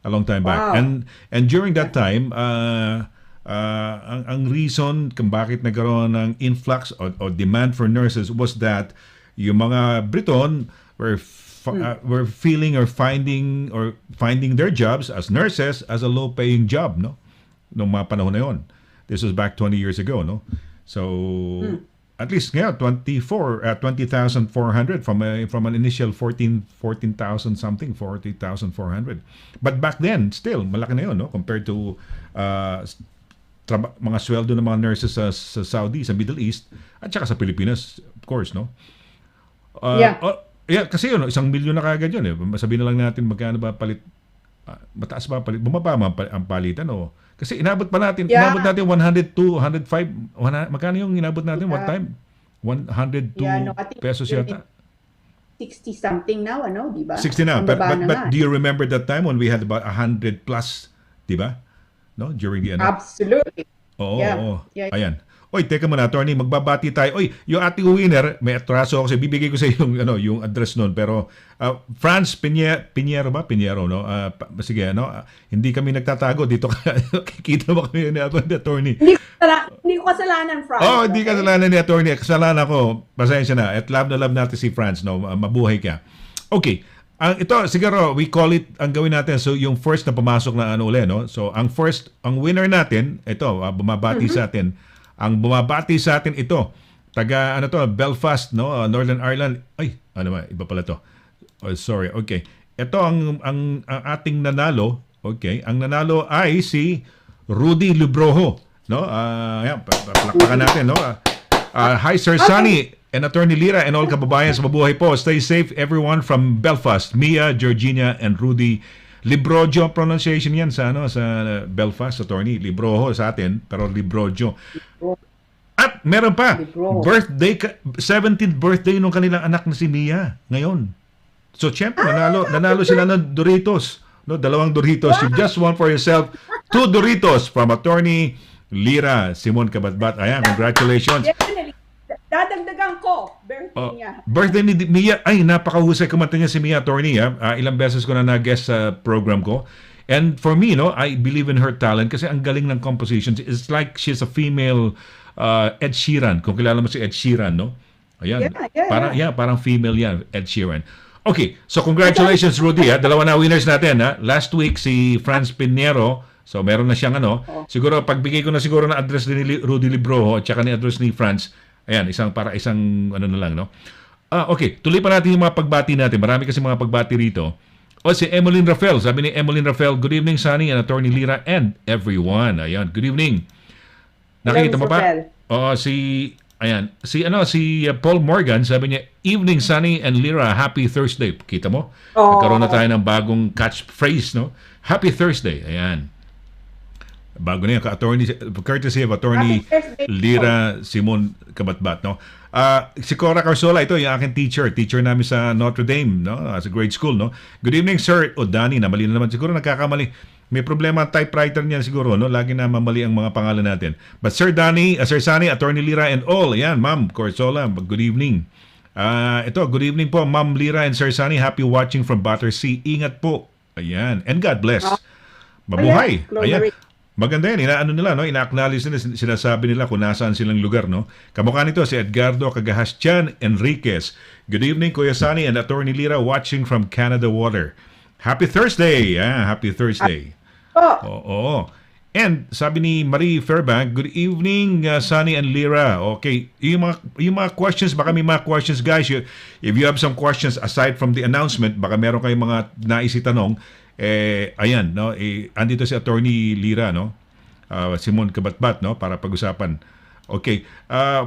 a long time back. Wow. And during that time, ang reason kung bakit nagkaroon ng influx o demand for nurses was that yung mga Briton were feeling or finding their jobs as nurses as a low-paying job, no? Noong mga panahon na yon. This was back 20 years ago, no? So at least ngayon 20,400 from an initial 14,000 something, 40,400. But back then still malaki na yon, no? Compared to mga sweldo ng mga nurses sa Saudi, sa Middle East at saka sa Pilipinas, of course, no? Yeah, kasi yun, 1 milyon na kagad yun, eh. Sabihin na lang natin magkano ba palit, mataas ba palit, bumaba ang palitan, o? Kasi inabot natin 102, 105, magkano yung inabot natin one time? 102 pesos yata. 60 something now, ano, di ba? 60 now, but do you remember that time when we had about 100 plus, di ba? No, during the Absolutely. Oo. Yeah. Ayan. Oy, teka muna, attorney, magbabati tayo. Oy, yung ating winner, may atraso ako kasi bibigay ko sa yung address noon, pero Franz Pinheiro, no? Sige, hindi kami nagtatago dito. Kikita mo kami ni attorney. Hindi ko kasalanan, Franz. Hindi kasalanan ni attorney. Kasalanan ko. Pasensya na. At love na love natin si Franz, no? Mabuhay ka. Okay. Ito, siguro, we call it, ang gawin natin, so yung first na pumasok na no? So, ang winner natin, ito, bumabati sa atin. Ang bumabati sa atin ito, taga, Belfast, no? Northern Ireland. Ay, iba pala to. Oh, sorry, okay. Ito ang ating nanalo, okay? Ang nanalo ay si Rudy Librojo, no? Ayan, palakpakan natin, no? Hi, Sir Sunny and Attorney Lira and all kababayan sa mabuhay po. Stay safe, everyone from Belfast. Mia, Georgina, and Rudy Librojo pronunciation yan sa Belfast, Attorney. Librojo sa atin, pero Librojo. At meron pa, birthday, 17th birthday nung kanilang anak na si Mia ngayon. So, syempre, nanalo sila ng Doritos. No, 2 Doritos. You just want for yourself 2 Doritos from Attorney Lira, Simon CABATBAT. Ayan, congratulations. Dadagdagan ko, birthday niya. Birthday ni Mia, ay napakahusay kumanta niya si Mia, attorney. Ilang beses ko na nag-guest sa program ko. And for me, I believe in her talent kasi ang galing ng compositions. It's like she's a female Ed Sheeran. Kung kilala mo si Ed Sheeran, no? Ayan. Parang female yan, Ed Sheeran. Okay, so congratulations, Rudy. Dalawa na winners natin. Last week, si Franz Pinheiro. So meron na siyang siguro pagbigay ko na siguro na address ni Rudy Librojo at saka ni address ni Franz. Ayan, isang na lang, no? Okay, tuloy pa natin yung mga pagbati natin. Marami kasi mga pagbati rito. Si Emeline Rafael. Sabi ni Emeline Rafael, good evening, Sunny and Attorney Lira and everyone. Ayan, good evening. Nakita mo pa? Si Paul Morgan, sabi niya, evening, Sunny and Lira, happy Thursday. Kita mo? Nagkaroon na tayo ng bagong catchphrase, no? Happy Thursday. Ayan. Bago na yan, courtesy of Attorney Lira Simon CABATBAT, no? Si Cora Carsola, ito yung aking teacher namin sa Notre Dame, no? Sa grade school, no? Good evening, sir. Danny, namali na naman. Siguro nagkakamali. May problema ang typewriter niyan siguro, no? Lagi na mamali ang mga pangalan natin. But Sir Sani, Attorney Lira and all, ayan, Ma'am Corsola, good evening. Ito, good evening po, Ma'am Lira and Sir Sani. Happy watching from Battersea. Ingat po. Ayan. And God bless. Mabuhay. Ayan. Maganda yan. Inaano nila, no? Ina-acknowledge nila, sinasabi nila kung nasaan silang lugar, no? Kamukha nito si Edgardo Cagahastian Enriquez. Good evening, Kuya Sani and Attorney Lira watching from Canada Water. Happy Thursday. Happy Thursday. Oo. And sabi ni Marie Fairbank, good evening, Sunny and Lira. Okay, yung mga questions, baka may mga questions, guys. If you have some questions aside from the announcement, baka meron kayong mga nais itanong, ayan, no? Andito si Attorney Lira, no? Simon CABATBAT, no? Para pag-usapan. Okay.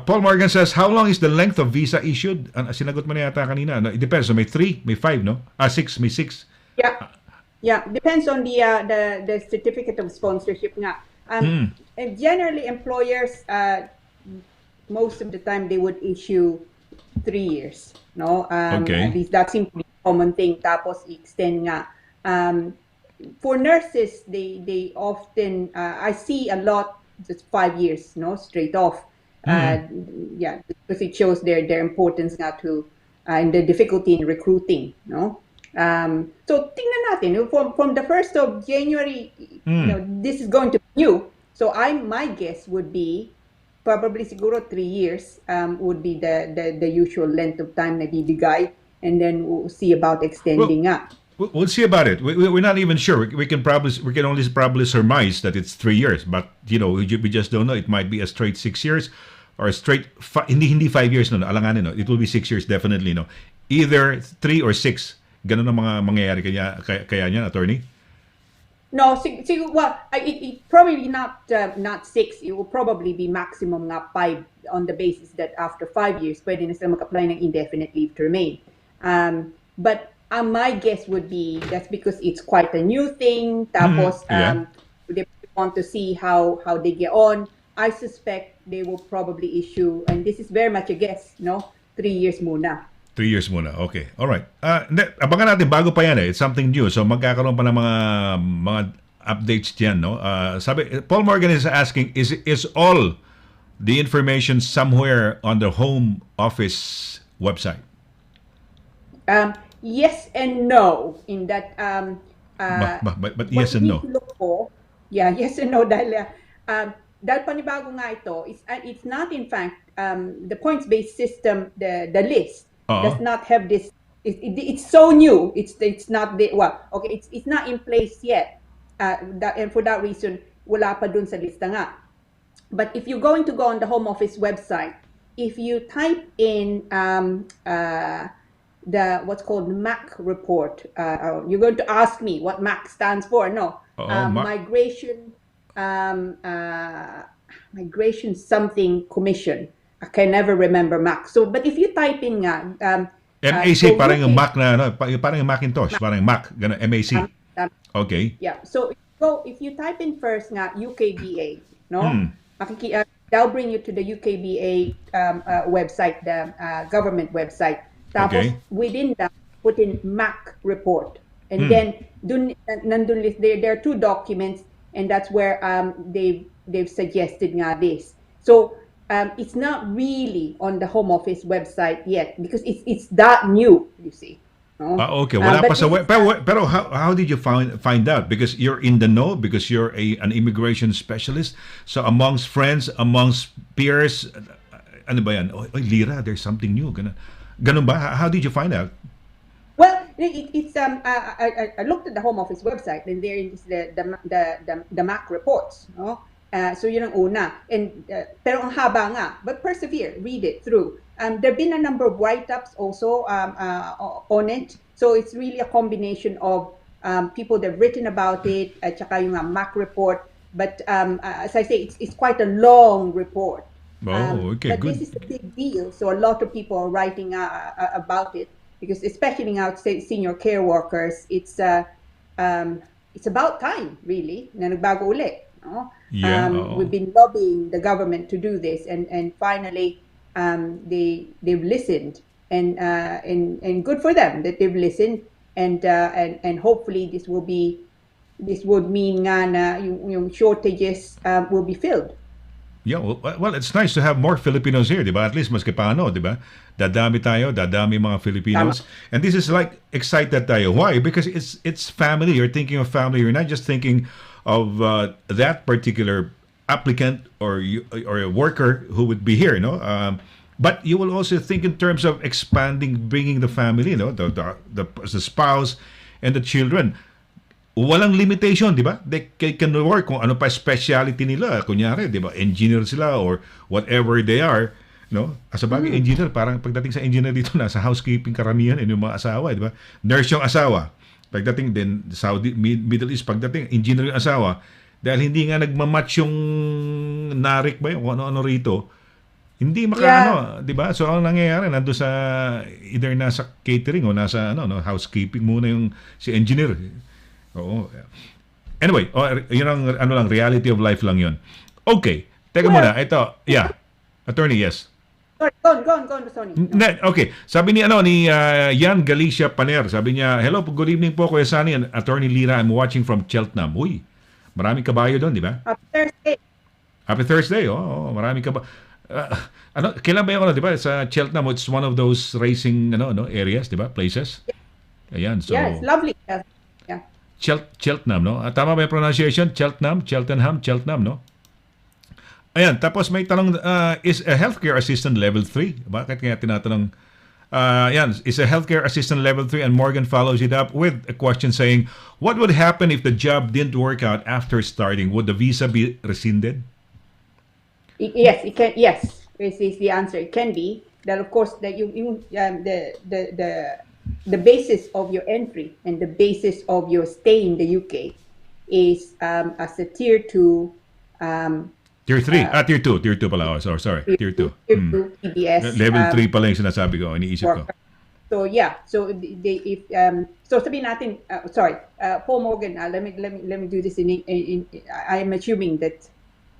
Paul Morgan says, how long is the length of visa issued? Sinagot mo na yata kanina. No? It depends. So may 3, may 5, no? 6, may 6. Yeah, depends on the certificate of sponsorship nga. And generally, employers, most of the time, they would issue 3 years. No, okay. At least that's simply a common thing. Tapos extend nga. For nurses, they often I see a lot just 5 years, no, straight off. Yeah, because it shows their importance nga to and the difficulty in recruiting, no. So tingnan natin from the 1st of January, this is going to be new. So my guess would be probably siguro 3 years would be the usual length of time na bibigay, and then we'll see about extending up. We'll see about it. We're not even sure. We can only probably surmise that it's 3 years, but we just don't know. It might be a straight 6 years or a straight hindi 5 years, no. Alanganin, no. It will be 6 years definitely, no. Either 3 or 6. Ganun ang mga mangyayari kaya niyan, attorney? No, well, it probably not 6. It will probably be maximum nga 5 on the basis that after 5 years, pwede na sila mag-apply ng indefinite leave to remain. But my guess would be that's because it's quite a new thing. Tapos, they want to see how they get on. I suspect they will probably issue, and this is very much a guess, 3 years muna. 3 years muna. Okay. All right. Abangan natin bago pa yan. It's something new. So magkakaroon pa ng mga updates diyan, no? Sabi Paul Morgan is asking, is all the information somewhere on the Home Office website? Yes and no in that but yes and no. Yeah, yes and no dahil panibago nga ito, it's not in fact the points-based system, the list does not have this. It's so new. It's not it's not in place yet. And for that reason, wala pa dun sa lista nga. But if you're going to go on the Home Office website, if you type in the what's called MAC report, you're going to ask me what MAC stands for. No, migration something commission. I can never remember MAC. So, but if you type in nga, MAC, parang yung Mac na, parang yung Macintosh, parang Mac, gano'n, MAC. Okay. Yeah. So if you type in first nga UKBA, no, that'll bring you to the UKBA website, the government website. Tapos within that, put in MAC report, and then nandun list there are 2 documents, and that's where they've suggested nga this. So it's not really on the Home Office website yet because it's that new, you see. No? Okay, wala pa sa pero how did you find out? Because you're in the know, because you're an immigration specialist. So amongst friends, amongst peers, ano ba yan? Lira, there's something new. Ganun ba? How did you find out? Well, it's I looked at the Home Office website, and there is the MAC reports, no? So yun ang una. And pero ang haba nga, but persevere, read it through. There've been a number of write-ups also on it. So it's really a combination of people that've written about it, at saka yung MAC report. But as I say, it's quite a long report. Okay, but good. This is a big deal. So a lot of people are writing about it, because especially now, say, senior care workers, it's about time, really, na nagbago ulit. No? We've been lobbying the government to do this, and finally they've listened, and good for them that they've listened, and hopefully this will be this would mean nga na yung shortages will be filled. Yeah, well, it's nice to have more Filipinos here, di ba? At least maski paano, di ba? Dadami tayo, dadami mga Filipinos. Tama. And this is like excited tayo. Why? Because it's family. You're thinking of family. You're not just thinking of that particular applicant or a worker who would be here, no? But you will also think in terms of expanding, bringing the family, no? The spouse and the children. Walang limitation, di ba? They can work kung ano pa specialty nila. Kunyari, di ba? Engineer sila or whatever they are. No? As a bagay, engineer, parang pagdating sa engineer dito, nasa housekeeping karamihan yung mga asawa, di ba? Nurse yung asawa. Pagdating din, Saudi, Middle East, pagdating, engineer yung asawa. Dahil hindi nga nagmamatch yung narik ba, yung ano-ano rito, hindi makaano, di ba? So, ang nangyayari, nando sa, either nasa catering o nasa housekeeping muna yung si engineer. Oo. Anyway, yun ang lang, reality of life lang yun. Okay. Teka muna. Ito. Yeah. Attorney, yes. Sorry, go on, Sonny. Okay. Sabi ni Yan Galicia Paner. Sabi niya, hello, good evening po, Kuya Sunny and Attorney Lira. I'm watching from Cheltenham. Uy, maraming kabayo doon, di ba? Happy Thursday. Happy Thursday. Oh, maraming kabayo. Kailan ba yung di ba? Sa Cheltenham, it's one of those racing areas, di ba? Places. Ayan. So, yeah, it's lovely. Yeah. Cheltenham, no? Tama ba yung pronunciation? Cheltenham, no? Ayan, tapos may tanong, is a healthcare assistant level 3? Bakit kaya tinatanong? Yan, is a healthcare assistant level 3? And Morgan follows it up with a question saying, what would happen if the job didn't work out after starting? Would the visa be rescinded? Yes, it can. Yes, this is the answer. It can be that, of course, that the basis of your entry and the basis of your stay in the UK is as a tier 2. Tier 3? Tier 2. Tier 2 pala. Oh, sorry. Tier 2. Tier 2 PBS. Level 3 pala yung sinasabi ko. Iniisip ko. So yeah, so so sabihin natin, Paul Morgan, let me do this I am assuming that.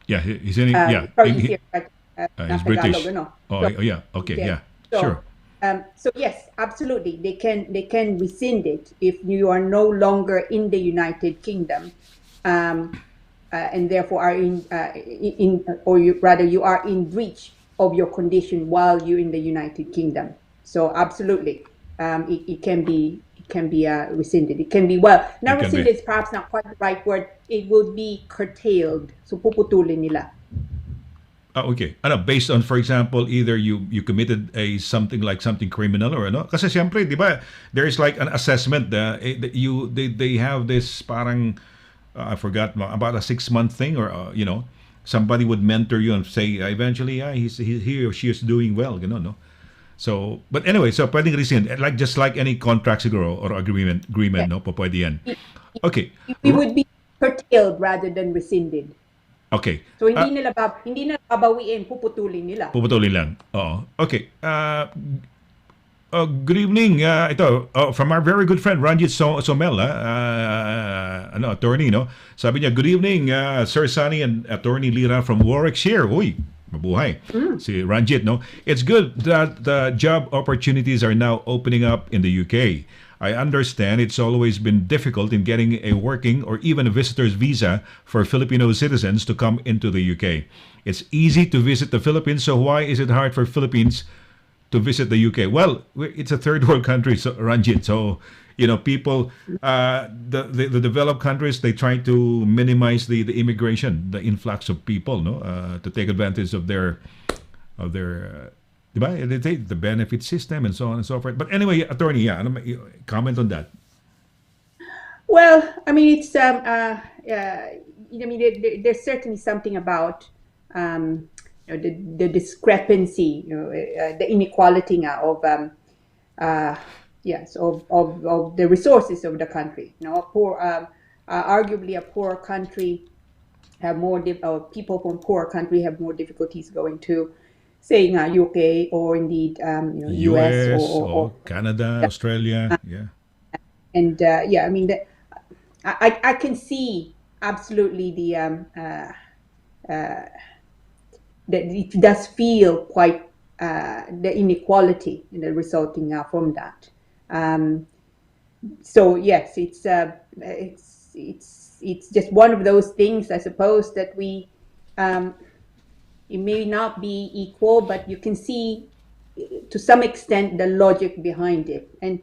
Yeah, he's in. He's British. So, yeah. Okay. Yeah. So, Sure. So yes, absolutely, they can rescind it if you are no longer in the United Kingdom, and therefore are you are in breach of your condition while you're in the United Kingdom. So absolutely, it can be rescinded. It can be rescinded is perhaps not quite the right word. It would be curtailed. So puputulin nila. Okay. Based on, for example, either you committed something criminal or ano? Kasi siyempre, di ba, there is like an assessment they have this parang I forgot about a 6-month thing or somebody would mentor you and say eventually he or she is doing well, no? So, but anyway, so pwedeng rescind just like any contract siguro or agreement, no? Pwede yan. Okay. It would be curtailed rather than rescinded. Okay. So hindi nila babawiin, puputulin nila. Puputulin lang. Oo. Okay. Good evening. Ito from our very good friend Ranjit Somel, attorney, no. Sabi niya, good evening, Sir Sunny and Attorney Lira from Warwickshire. Uy, mabuhay. Si Ranjit, no. It's good that the job opportunities are now opening up in the UK. I understand it's always been difficult in getting a working or even a visitor's visa for Filipino citizens to come into the UK. It's easy to visit the Philippines, so why is it hard for Philippines to visit the UK? Well, it's a third world country, so, Ranjit. So, people, the developed countries, they try to minimize the immigration, the influx of people, no, to take advantage of their they take the benefit system and so on and so forth. But anyway, attorney, comment on that. Well, I mean, it's there's certainly something about the discrepancy, the inequality of the resources of the country. Arguably a poor country have more people from poor country have more difficulties going to, say, UK or indeed US or Canada, Australia, and I mean I can see absolutely that it does feel quite the inequality resulting from that. So yes, it's it's just one of those things, I suppose, that it may not be equal, but you can see to some extent the logic behind it, and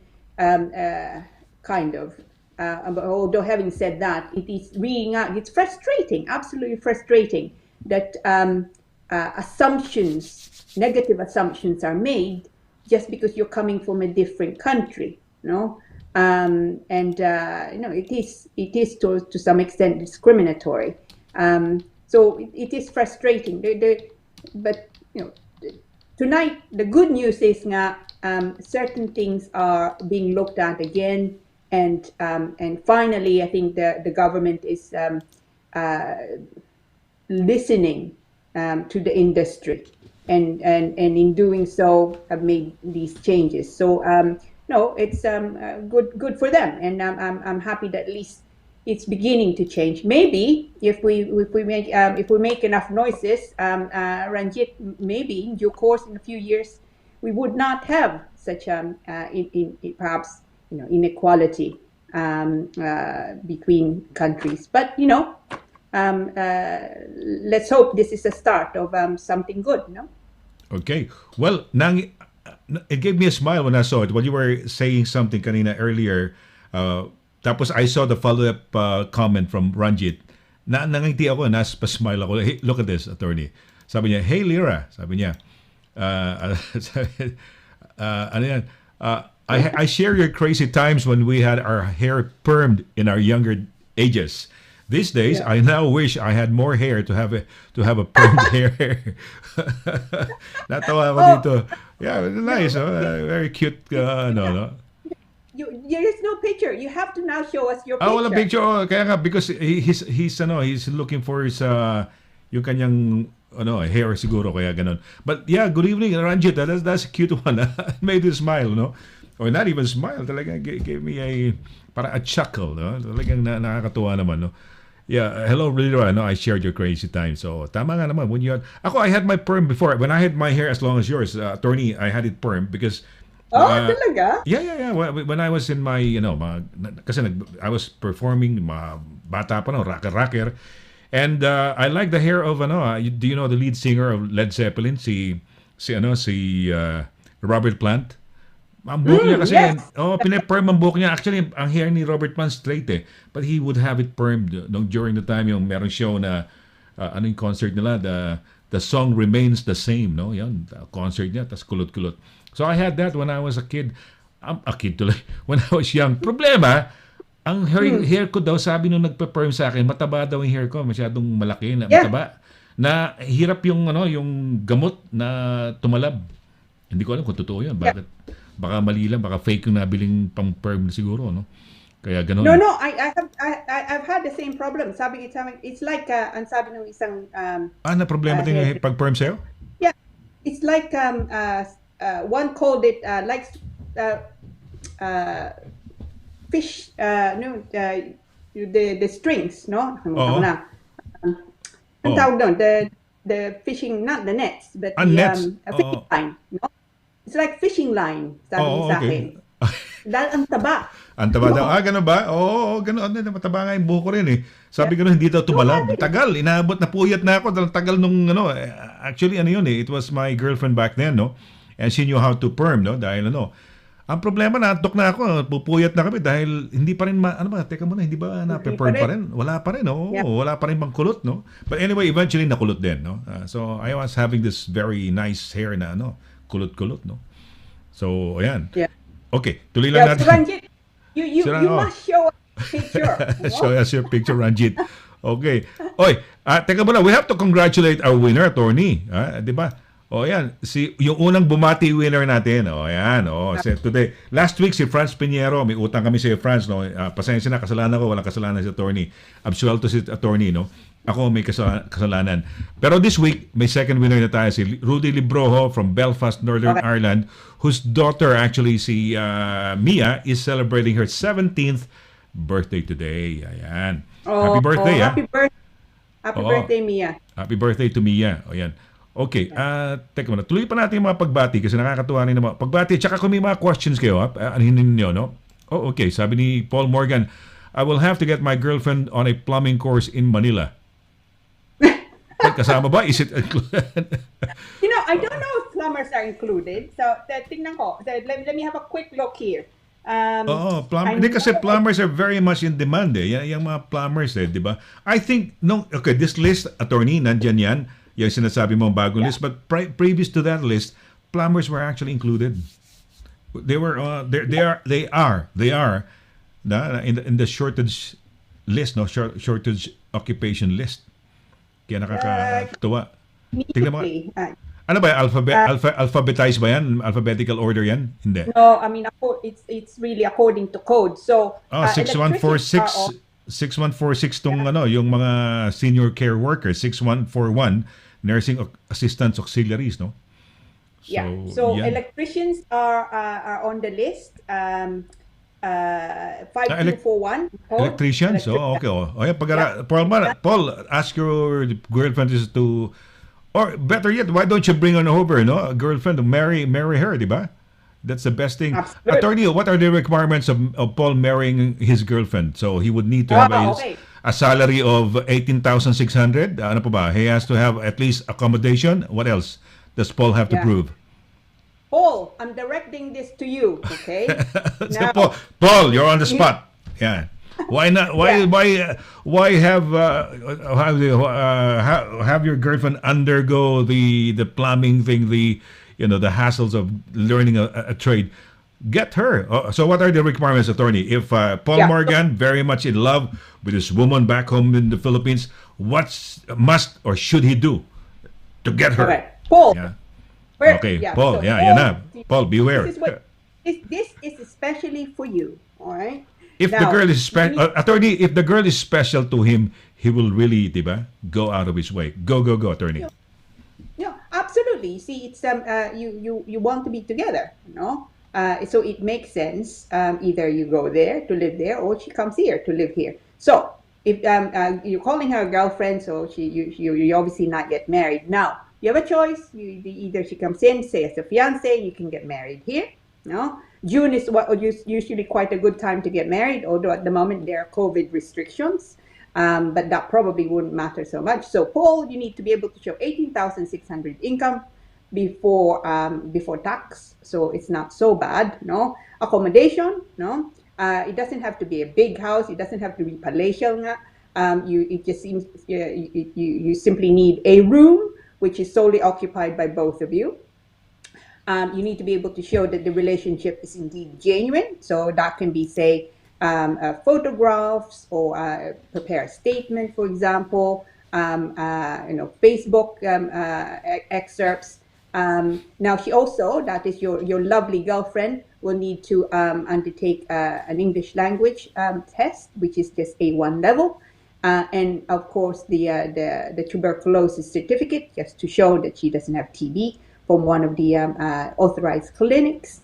kind of. Although having said that, it is reading out. It's frustrating, absolutely frustrating, that negative assumptions are made just because you're coming from a different country, and it is to some extent discriminatory. So it is frustrating. But tonight the good news is certain things are being looked at again, and finally I think the government is listening to the industry, and in doing so have made these changes. So it's good for them, and I'm happy that at least it's beginning to change. Maybe if we make enough noises, Ranjit, maybe in due course, in a few years, we would not have such perhaps inequality between countries. But let's hope this is a start of something good. Okay. Well, it gave me a smile when I saw it. When you were saying something kanina earlier, tapos I saw the follow-up comment from Ranjit. Nangiti ako, naspa-smile ako. Hey, look at this, attorney. Sabi niya, "Hey, LIRA," sabi niya. Ano yan? I share your crazy times when we had our hair permed in our younger ages. These days, I now wish I had more hair to have a permed hair. Natawa ako dito. Yeah, nice. Very cute. No. There is no picture. You have to now show us your picture. Wala picture. Kaya nga, because he's looking for his yung kanyang hair siguro, kaya ganun. But yeah, good evening, Ranjit. That's a cute one. Made you smile, or not even smile. Talagang gave me a chuckle, Talagang nakakatuwa naman, Yeah, hello, LIRA. I shared your crazy time. So tama nga naman. I had my perm before. When I had my hair as long as yours, attorney, I had it perm because. Talaga? Yeah. When I was in my, kasi I was performing, bata pa, rocker. And I like the hair of, do you know the lead singer of Led Zeppelin, si Robert Plant? Ang buhok niya kasi, pinaperm ang buhok niya. Actually, ang hair ni Robert Plant straight But he would have it permed during the time yung merong show na, yung concert nila, the song remains the same, Yan, concert niya, tas kulot-kulot. So I had that when I was a kid. When I was young. Problema, ang hair ko daw, sabi nung nagpe-perm sa akin, mataba daw yung hair ko, masyadong malaki, mataba. Na hirap yung gamot na tumalab. Hindi ko alam kung totoo yan. Bakit? Baka mali lang, baka fake yung nabiling pang-perm siguro, Kaya ganun. No, I've had the same problem. Sabi it's like ang sabi nung isang na problema din yung pag-perm sa'yo? Yeah. It's like one called it fish, the strings, ang tawag doon, the fishing, not the nets, but nets. A fishing line, It's like fishing line, sabi sa akin. Dahil ang taba. Ang taba daw. Ganun ba? Oo, ganun. Mataba nga yung buhok ko rin Sabi ko hindi daw tumalab. Tagal. Inaabot na puyat na ako. Tagal nung actually it was my girlfriend back then, And she knew how to perm, Dahil ang problema naantok na ako. Pupuyat na kami dahil hindi pa rin teka muna, hindi ba na-perm pa rin? Wala pa rin, Wala pa rin bang kulot, But anyway, eventually nakulot din, So I was having this very nice hair na kulot-kulot, So ayan. Yeah. Okay, tuloy lang natin. So Ranjit, you must show us a picture. Show us your picture, Ranjit. Okay. Oy, teka muna, we have to congratulate our winner, attorney. Di ba? Yan. Yung unang bumati winner natin. Yan. Today. Last week, si Franz Pinheiro, may utang kami si Franz, pasensya na, kasalanan ko, walang kasalanan si attorney. Absuelto si attorney, Ako may kasalanan. Pero this week, may second winner na tayo, si Rudy Libroho from Belfast, Northern Ireland, whose daughter, actually, si Mia, is celebrating her 17th birthday today. Ayan. Happy birthday, Happy birthday, Mia. Happy birthday to Mia. Ayan. Okay, teka muna. Tuloy pa natin yung mga pagbati kasi nakakatuwa rin naman. Pagbati, tsaka kung may mga questions kayo, anhinin ninyo, Okay, sabi ni Paul Morgan, I will have to get my girlfriend on a plumbing course in Manila. Kasama ba? Is it included? I don't know if plumbers are included. So, tingnan ko. So, let me have a quick look here. Hindi kasi plumbers are very much in demand yung mga plumbers di ba? I think, this list, attorney, nandyan yan. Yung sinasabi mo bagong list. But previous to that list, plumbers were actually included. They were, they are in the shortage list, no? Shortage occupation list. Kaya nakakatuwa. Tingnan mo. Ano ba? Alphabetized ba yan? Alphabetical order yan? Hindi. No, I mean, it's really according to code. So, 6146 tong yung mga senior care workers, 6141 nursing assistants auxiliaries, no? So electricians are on the list. 5241. Electricians? Okay. Paul, ask your girlfriend to, or better yet, why don't you bring on over, a girlfriend to marry her, di ba? That's the best thing. Absolutely. Attorney, what are the requirements of Paul marrying his girlfriend? So he would need to have a salary of 18,600. Ano pa ba? He has to have at least accommodation. What else does Paul have to prove? Paul, I'm directing this to you, okay? Now, Paul, you're on the spot. Yeah. Why not? Why have your girlfriend undergo the plumbing thing, the hassles of learning a trade? Get her. So what are the requirements, attorney? If Paul Morgan very much in love with this woman back home in the Philippines, what must or should he do to get her? Okay. Paul. Yeah. Paul. Paul, beware. This is especially for you. All right. If the girl is special, attorney, if the girl is special to him, he will really, diba, go out of his way. Go, attorney. Yeah, absolutely. See, it's you want to be together, so it makes sense. Either you go there to live there, or she comes here to live here. So if you're calling her a girlfriend, so you obviously not yet married. Now you have a choice. Either she comes in, say as a fiance, you can get married here. June is usually quite a good time to get married, although at the moment there are COVID restrictions. But that probably wouldn't matter so much. So, Paul, you need to be able to show 18,600 income before tax. So it's not so bad. Accommodation. It doesn't have to be a big house. It doesn't have to be palatial. It just seems you simply need a room which is solely occupied by both of you. You need to be able to show that the relationship is indeed genuine. So that can be, say, photographs, or prepare a statement, for example, Facebook excerpts. Now, she also, that is your lovely girlfriend, will need to undertake an English language test, which is just A1 level. And of course, the tuberculosis certificate, just to show that she doesn't have TB, from one of the authorized clinics.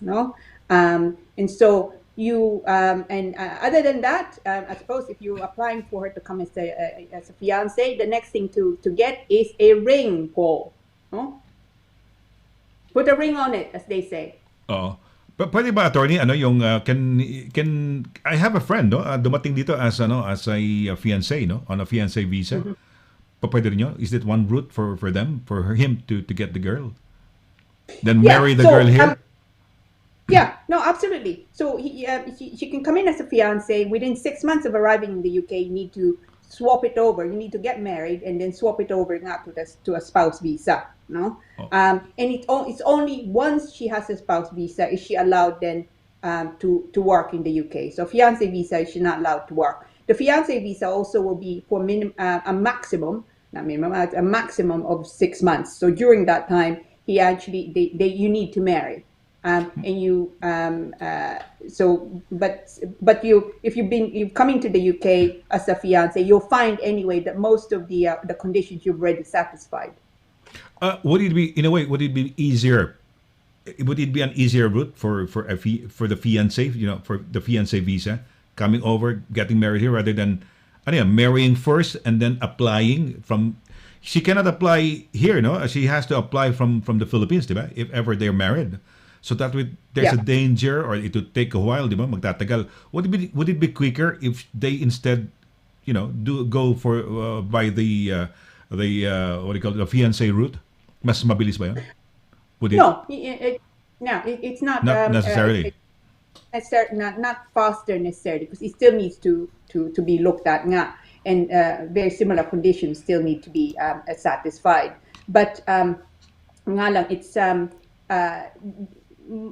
And so you other than that, I suppose if you're applying for her to come as a fiance, the next thing to get is a ring, Paul. Put a ring on it, as they say. Pwede ba, attorney, yung can I have a friend, dumating dito as a fiance, on a fiance visa. Mm-hmm. Pwede rin yun? Is it one route for them, for him to get the girl? Then marry the girl here? Absolutely. So she can come in as a fiance. Within 6 months of arriving in the UK, you need to swap it over. You need to get married and then swap it over to a spouse visa. And it's only once she has a spouse visa is she allowed then to work in the UK. So fiance visa, she's not allowed to work. The fiance visa also will be for a maximum of 6 months. So during that time, you need to marry. If you've come into the UK as a fiance, you'll find anyway that most of the conditions you've already satisfied. Would it be easier? Would it be an easier route for the fiance, for the fiance visa, coming over, getting married here, rather than marrying first and then applying from? She cannot apply here, no? She has to apply from the Philippines, diba? If ever they're married. So that there's a Yeah. danger, or it would take a while, di ba? Magtatagal. Would it be quicker if they instead, do go for by what do you call it, the fiancé route? Mas mabilis ba 'yon? Would it? No, no, it's not. Not necessarily. Not faster necessarily, because it still needs to be looked at nga, and very similar conditions still need to be satisfied. But nga lang, it's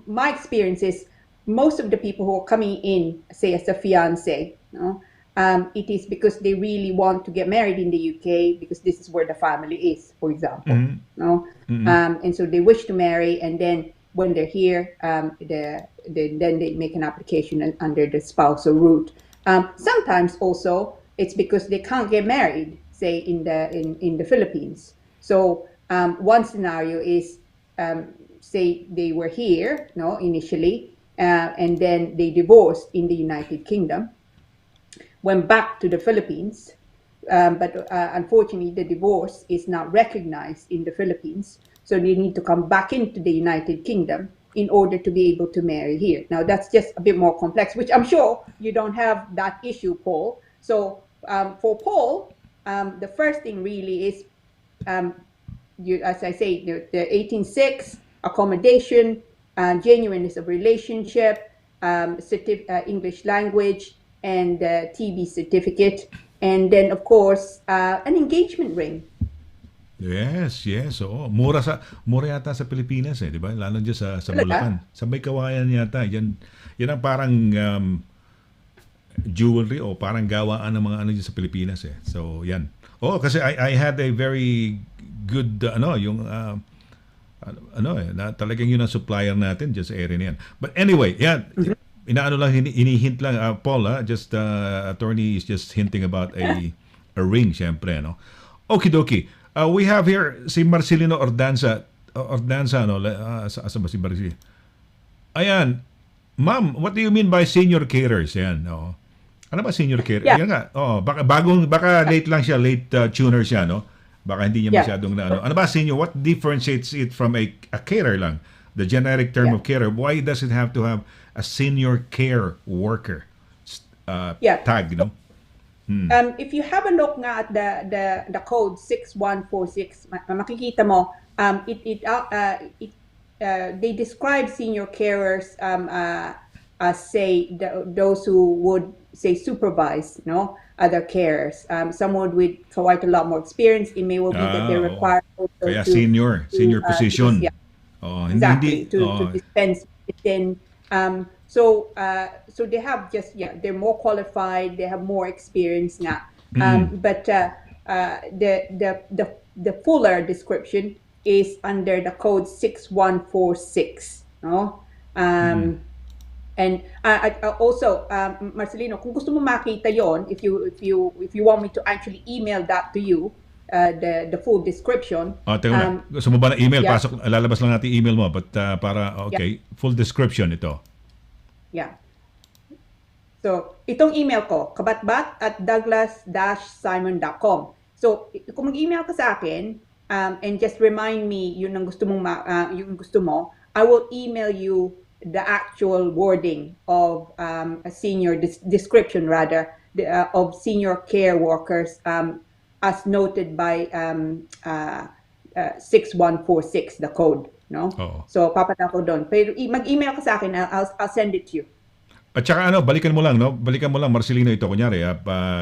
my experience is most of the people who are coming in, say as a fiance, no, it is because they really want to get married in the UK, because this is where the family is, for example. No, and so they wish to marry, and then when they're here, then they make an application under the spousal route. Sometimes also it's because they can't get married, say in the Philippines. So one scenario is, say they were here, no, initially, and then they divorced in the United Kingdom, went back to the Philippines, but unfortunately the divorce is not recognized in the Philippines, so they need to come back into the United Kingdom in order to be able to marry here. Now that's just a bit more complex, which I'm sure you don't have that issue, Paul. So for Paul, the first thing really is, as I say, the 18.6, accommodation, genuineness of relationship, English language, and TB certificate, and then of course an engagement ring. Yes. Oo. Mura yata sa Pilipinas, 'di ba? Lalo diyan sa Bulacan. Sa may Kawayan yata. Yan ang parang jewelry o parang gawaan ng mga ano diyan sa Pilipinas eh. So, yan. Oh, kasi I had a very good yung na talagang yun ang supplier natin diyan sa area na yan. But anyway, yan. Inaano lang, hinihint lang, Paul, just attorney is just hinting about a ring, syempre, no? Okie dokie. We have here si Marcelino Ordanza, saan ba si Marcelino? Ayan, ma'am, what do you mean by senior carers? Yan, no? Ano ba senior carer? Yeah. Yan nga, baka late lang siya, late tuner siya, no? Baka hindi niya masyadong na ano. Ano ba senior? What differentiates it from a carer lang? The generic term of carer. Why does it have to have a senior care worker tag, no? If you have a look nga at the code 6146, makikita mo, they describe senior carers as, say, those who would, say, supervise, no, other carers. Someone with quite a lot more experience. It may well be that they're required also kaya senior position. Exactly, to dispense within. So they have just, they're more qualified, they have more experience nga. But the fuller description is under the code 6146, no? And also, Marcelino, kung gusto mo makita yon, if you want me to actually email that to you, the full description. Teka na. Gusto mo ba na email? Pasok, lalabas lang natin email mo. But full description ito. Yeah. So, itong email ko, cabatbat@douglas-simon.com. So, kung mag-email ka sa akin, and just remind me yun ang gusto mong yung gusto mo, I will email you the actual wording of a senior description rather of senior care workers as noted by 6146, the code, no? So papadala ko doon. Pero mag-email ka sa akin, I'll send it to you. At saka balikan mo lang, Marcelino, ito kunyari,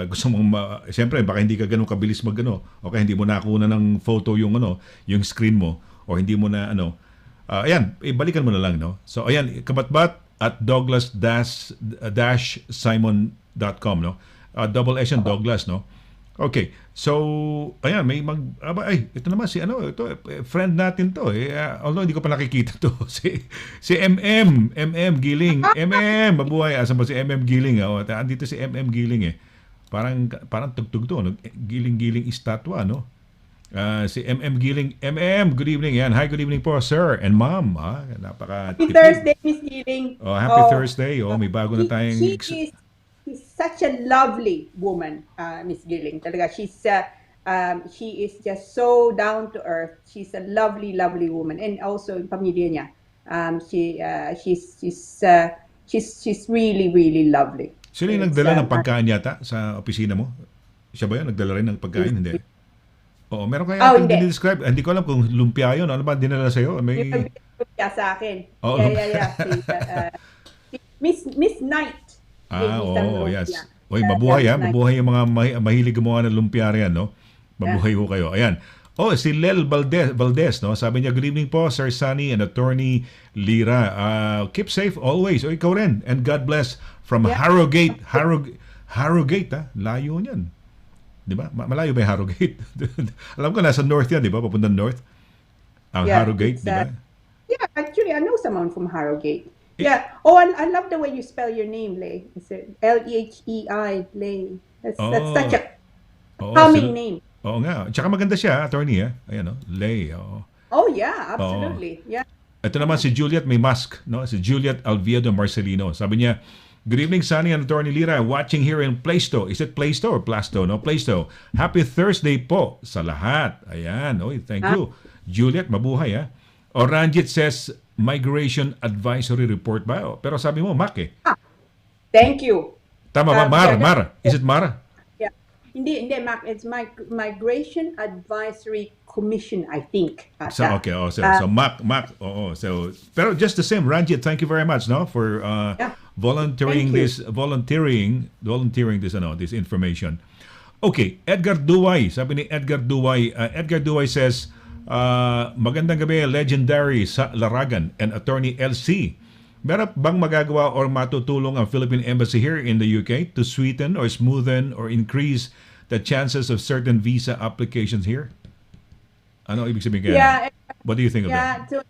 gusto mong siyempre baka hindi ka ganun kabilis okay, hindi mo nakuha ng photo yung screen mo, o hindi mo na ayan, balikan mo na lang, no? So ayan, cabatbat@douglas-simon.com, no? Double S yung Douglas, no? Okay. So, ayan, ito naman ito, friend natin to, although hindi ko pa nakikita to, si MM Giling. Mabuhay, asan ba si MM Giling? Andito si MM Giling Parang tugtog to, no? Giling estatwa, no? Si MM Giling. good evening. Yan. Hi, good evening po, sir and ma'am. Happy Thursday, Miss Giling. Happy Thursday. May bago na tayong... She's such a lovely woman, Miss Giling. Talaga, she is just so down to earth. She's a lovely, lovely woman. And also, yung pamilya niya. She's really, really lovely. Sino yung It's nagdala ng pagkain yata sa opisina mo? Siya ba yun? Nagdala rin ng pagkain? Hindi. Oo, meron kaya oh, natin hindi. dinidescribe. Hindi ko alam kung lumpia yun. Ano ba dinala sa'yo? Yung May... nagbibigay sa akin. Oh, Yeah. Si Miss Knight gave me some lumpia. yes. Oy, mabuhay Miss ha. Knight. Mabuhay yung mga mahilig gumawa ng lumpia riyan, no? Mabuhay ho kayo. Ayan. Oh, si Lel Valdez, no? Sabi niya, good evening po, Sir Sunny and Attorney Lira. Keep safe always. O, ikaw rin. And God bless from Harrogate. Harrogate, ha? Layo niyan. Di ba? Malayo ba yung Harrogate? Alam ko, nasa north yan, di ba? Papunta north. Ang Harrogate, di ba? Yeah, actually, I know someone from Harrogate. Yeah. Oh, I love the way you spell your name, Lei. It's Lehei, Lei. That's such a calming name. Oo nga. Tsaka maganda siya, attorney, eh. Ayan, no? Lei, oo. Oh, yeah, absolutely. Yeah. Ito naman si Juliet, may mask, no? Si Juliet Alviedo Marcelino. Sabi niya, good evening, Sunny and Attorney Lira. Watching here in Plaistow. Is it Plaistow or Plasto? No, Plaistow. Happy Thursday po sa lahat. Ayan. Oy, thank you. Juliet, mabuhay, ha? Oranjit says, migration advisory report ba? Pero sabi mo, Mac, eh. Thank you. Tama ba? Mar. Is it Mar? Yeah. Hindi, Mac. It's Migration Advisory Commission, I think. So Mac. Oo. So, pero just the same, Ranjit, thank you very much, no, for volunteering this information. Okay, Edgar Duway. Sabi ni Edgar Duway. Edgar Duway says, magandang gabi, legendary sa Laragan and Attorney LC. Meron bang magagawa or matutulong ang Philippine Embassy here in the UK to sweeten or smoothen or increase the chances of certain visa applications here? Ano ibig sabihin kaya? Yeah. What do you think of that? So,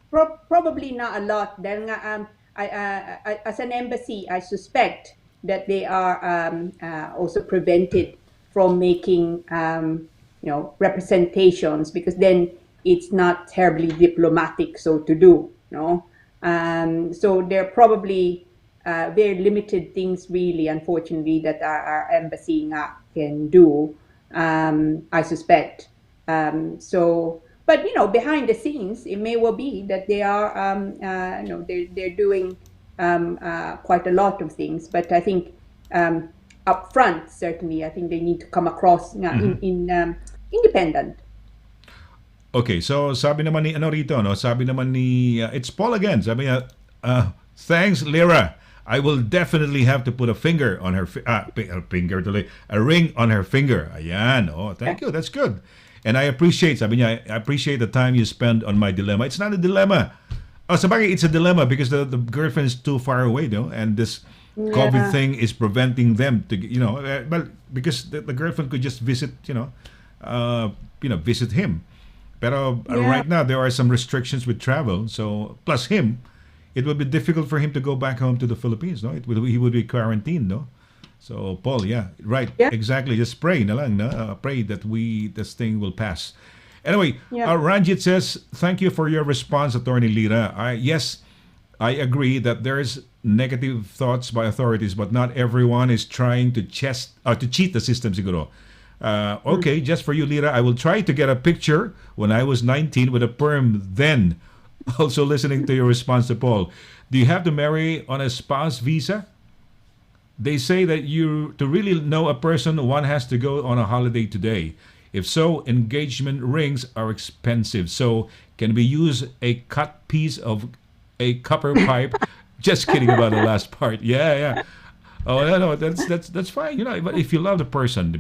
probably not a lot. Dahil nga, as an embassy, I suspect that they are also prevented from making representations, because then it's not terribly diplomatic so to do, so there are probably very limited things, really, unfortunately, that our embassy can do, I suspect. But behind the scenes, it may well be that they are they're doing quite a lot of things, but I think up front, certainly, I think they need to come across independent. Okay, so sabi naman ni sabi naman ni it's Paul again. Sabi niya, thanks, Lira. I will definitely have to put a finger on her a ring on her finger. Ayan. Oh, thank you. That's good. And I appreciate, sabi niya, I appreciate the time you spend on my dilemma. It's not a dilemma. Oh, sabagay, it's a dilemma because the girlfriend is too far away, and this COVID thing is preventing them to, well, because the girlfriend could just visit, visit him. Pero right now there are some restrictions with travel. So plus him, it would be difficult for him to go back home to the Philippines. No, he would be quarantined. No, so Paul, exactly. Just pray, na lang, pray that this thing will pass. Anyway, Ranjit says, thank you for your response, Attorney Lira. Yes, I agree that there's negative thoughts by authorities, but not everyone is trying to cheat the system, siguro. Okay, just for you, Lira, I will try to get a picture when I was 19 with a perm then. Also listening to your response to Paul. Do you have to marry on a spouse visa? They say that to really know a person, one has to go on a holiday today. If so, engagement rings are expensive. So can we use a cut piece of a copper pipe? Just kidding about the last part. Yeah. Oh no, that's fine. But if you love the person,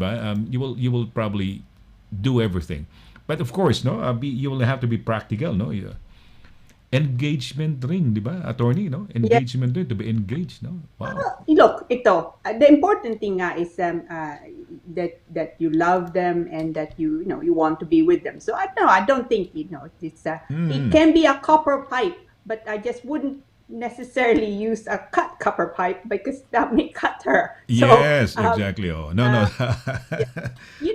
you will probably do everything. But of course, you will have to be practical, Engagement ring, attorney, Engagement ring, to be engaged, Wow. Look, the important thing is that you love them and that you want to be with them. So I don't think it's it can be a copper pipe, but I just wouldn't necessarily use a cut copper pipe because that may cut her. Yes, exactly. No.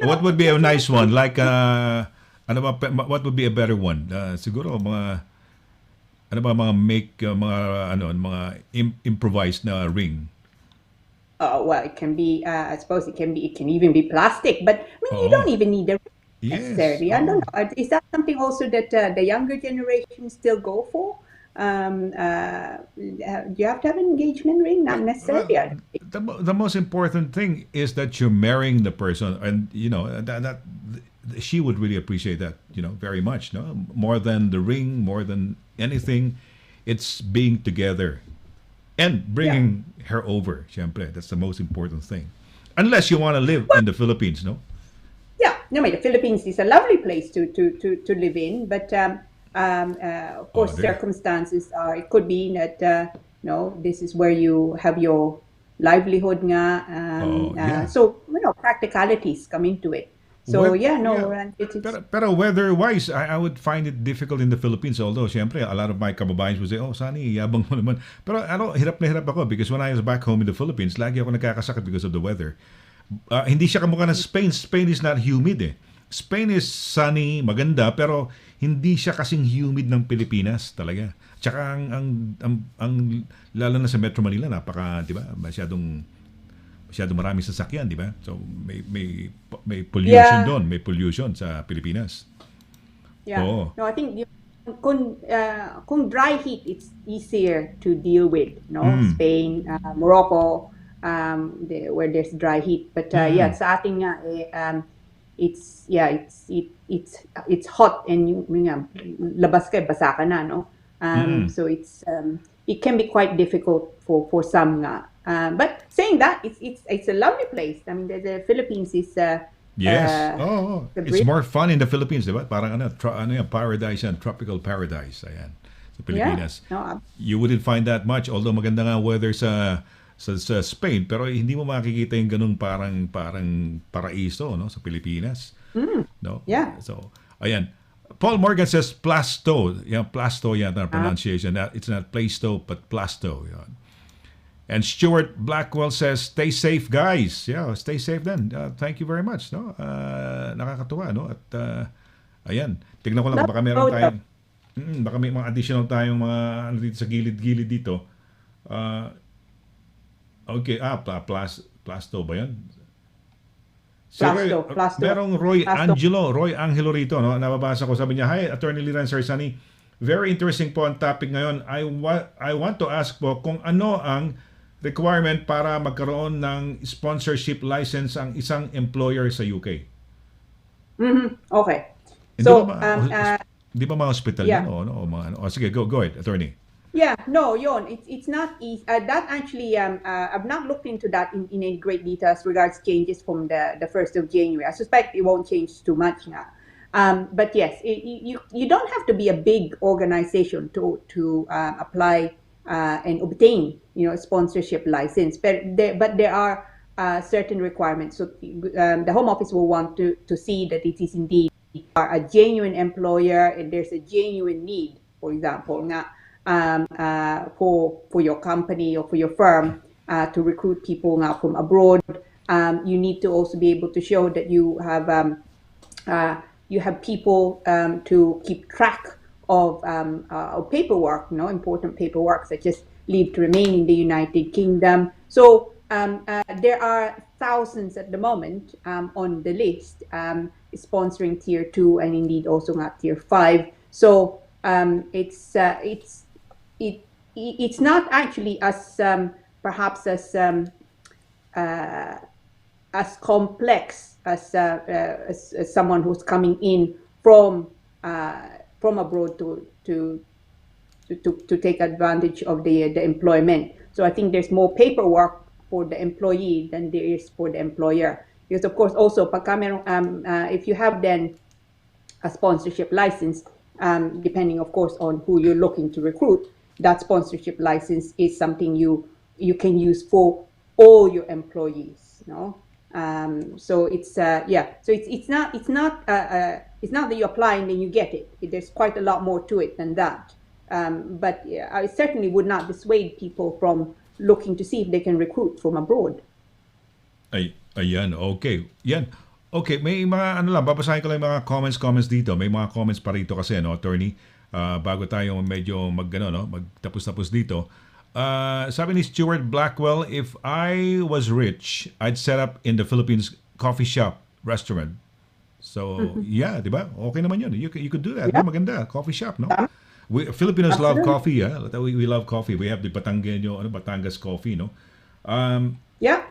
What would be a nice one? Like what would be a better one? Siguro mga improvised na ring. Well, it can be. I suppose it can even be plastic. But you don't even need a ring necessarily. I don't know. Is that something also that the younger generation still go for? Do you have to have an engagement ring? Not necessarily. Well, the most important thing is that you're marrying the person, and that she would really appreciate that, very much. No, more than the ring, more than anything, it's being together and bringing her over. Siyempre, that's the most important thing. Unless you want to live in the Philippines, no? Yeah, no, the Philippines is a lovely place to live in, but of course, circumstances are. It could be that this is where you have your livelihood, nga. So practicalities come into it. So Pero weather-wise, I would find it difficult in the Philippines. Although, siyempre, a lot of my kababayans would say, "Oh, Sunny, yabang mo naman." Pero hirap na hirap ako because when I was back home in the Philippines, lagi ako nagkakasakit because of the weather. Hindi siya kamukha ng Spain. Spain is not humid eh. Spain is sunny, maganda, pero hindi siya kasing humid ng Pilipinas talaga. Tsaka ang lalo na sa Metro Manila, di ba? Masyadong maraming sasakyan, di ba? So may pollution doon, may pollution sa Pilipinas. Yeah. Oh. No, I think kung dry heat, it's easier to deal with, Spain, Morocco, where there's dry heat. But sa ating nga it's hot and labas ka basa ka na, no? So it can be quite difficult for some nga. But saying that, it's a lovely place. I mean, the Philippines is yes. It's more fun in the Philippines, diba? Parang paradise and tropical paradise. Ayan, sa Pilipinas. Yeah. No, you wouldn't find that much, although maganda nga weather sa Spain, pero hindi mo makikita yung ganun parang paraiso, no, sa Pilipinas. No? Yeah. So, ayan. Paul Morgan says plasto. Yeah, plasto yata ang pronunciation. It's not plasto, but plasto. Yan. And Stuart Blackwell says, stay safe, guys. Yeah, stay safe then. Thank you very much. No? Nakakatuwa, no? At ayan, tignan ko lang baka meron tayong baka may mga additional tayong mga dito sa gilid-gilid dito. Okay, plasto ba 'yan? Plasto. Merong Roy Angelo rito, no? Nababasa ko, sabi niya, "Hi, Attorney Lira and Sir Sunny. Very interesting po ang topic ngayon. I want to ask po kung ano ang requirement para magkaroon ng sponsorship license ang isang employer sa UK." Okay. So, di ba mga hospital yan? Sige, go ahead, Attorney. Yeah, no, yon. It's not easy. That actually, I've not looked into that in any great detail as regards changes from the 1st of January. I suspect it won't change too much now. But yes, you don't have to be a big organization to apply and obtain, a sponsorship license. But there are certain requirements. So the Home Office will want to see that it is indeed a genuine employer and there's a genuine need, for example, for your company or for your firm to recruit people from abroad. You need to also be able to show that you have people to keep track of paperwork, important paperwork such as leave to remain in the United Kingdom. So there are thousands at the moment on the list sponsoring tier 2 and indeed also tier 5. So it's not actually as perhaps as complex as someone who's coming in from abroad to take advantage of the employment. So I think there's more paperwork for the employee than there is for the employer. Because of course also if you have then a sponsorship license, depending of course on who you're looking to recruit, that sponsorship license is something you can use for all your employees. So it's so it's not that you apply and then you get it. There's quite a lot more to it than that. But I certainly would not dissuade people from looking to see if they can recruit from abroad. Ayan, okay. Yan. Okay, may mga babasahin ko lang mga comments dito. May mga comments pa rito kasi, Attorney, bago tayo medyo magtapos dito. Sabi ni Stuart Blackwell, if I was rich, I'd set up in the Philippines coffee shop, restaurant. So, yeah, di ba? Okay naman yun. You could do that. Yeah. Maganda, coffee shop, no? Filipinos love Absolutely. coffee, we love coffee. We have the Batangas coffee, no? Yeah.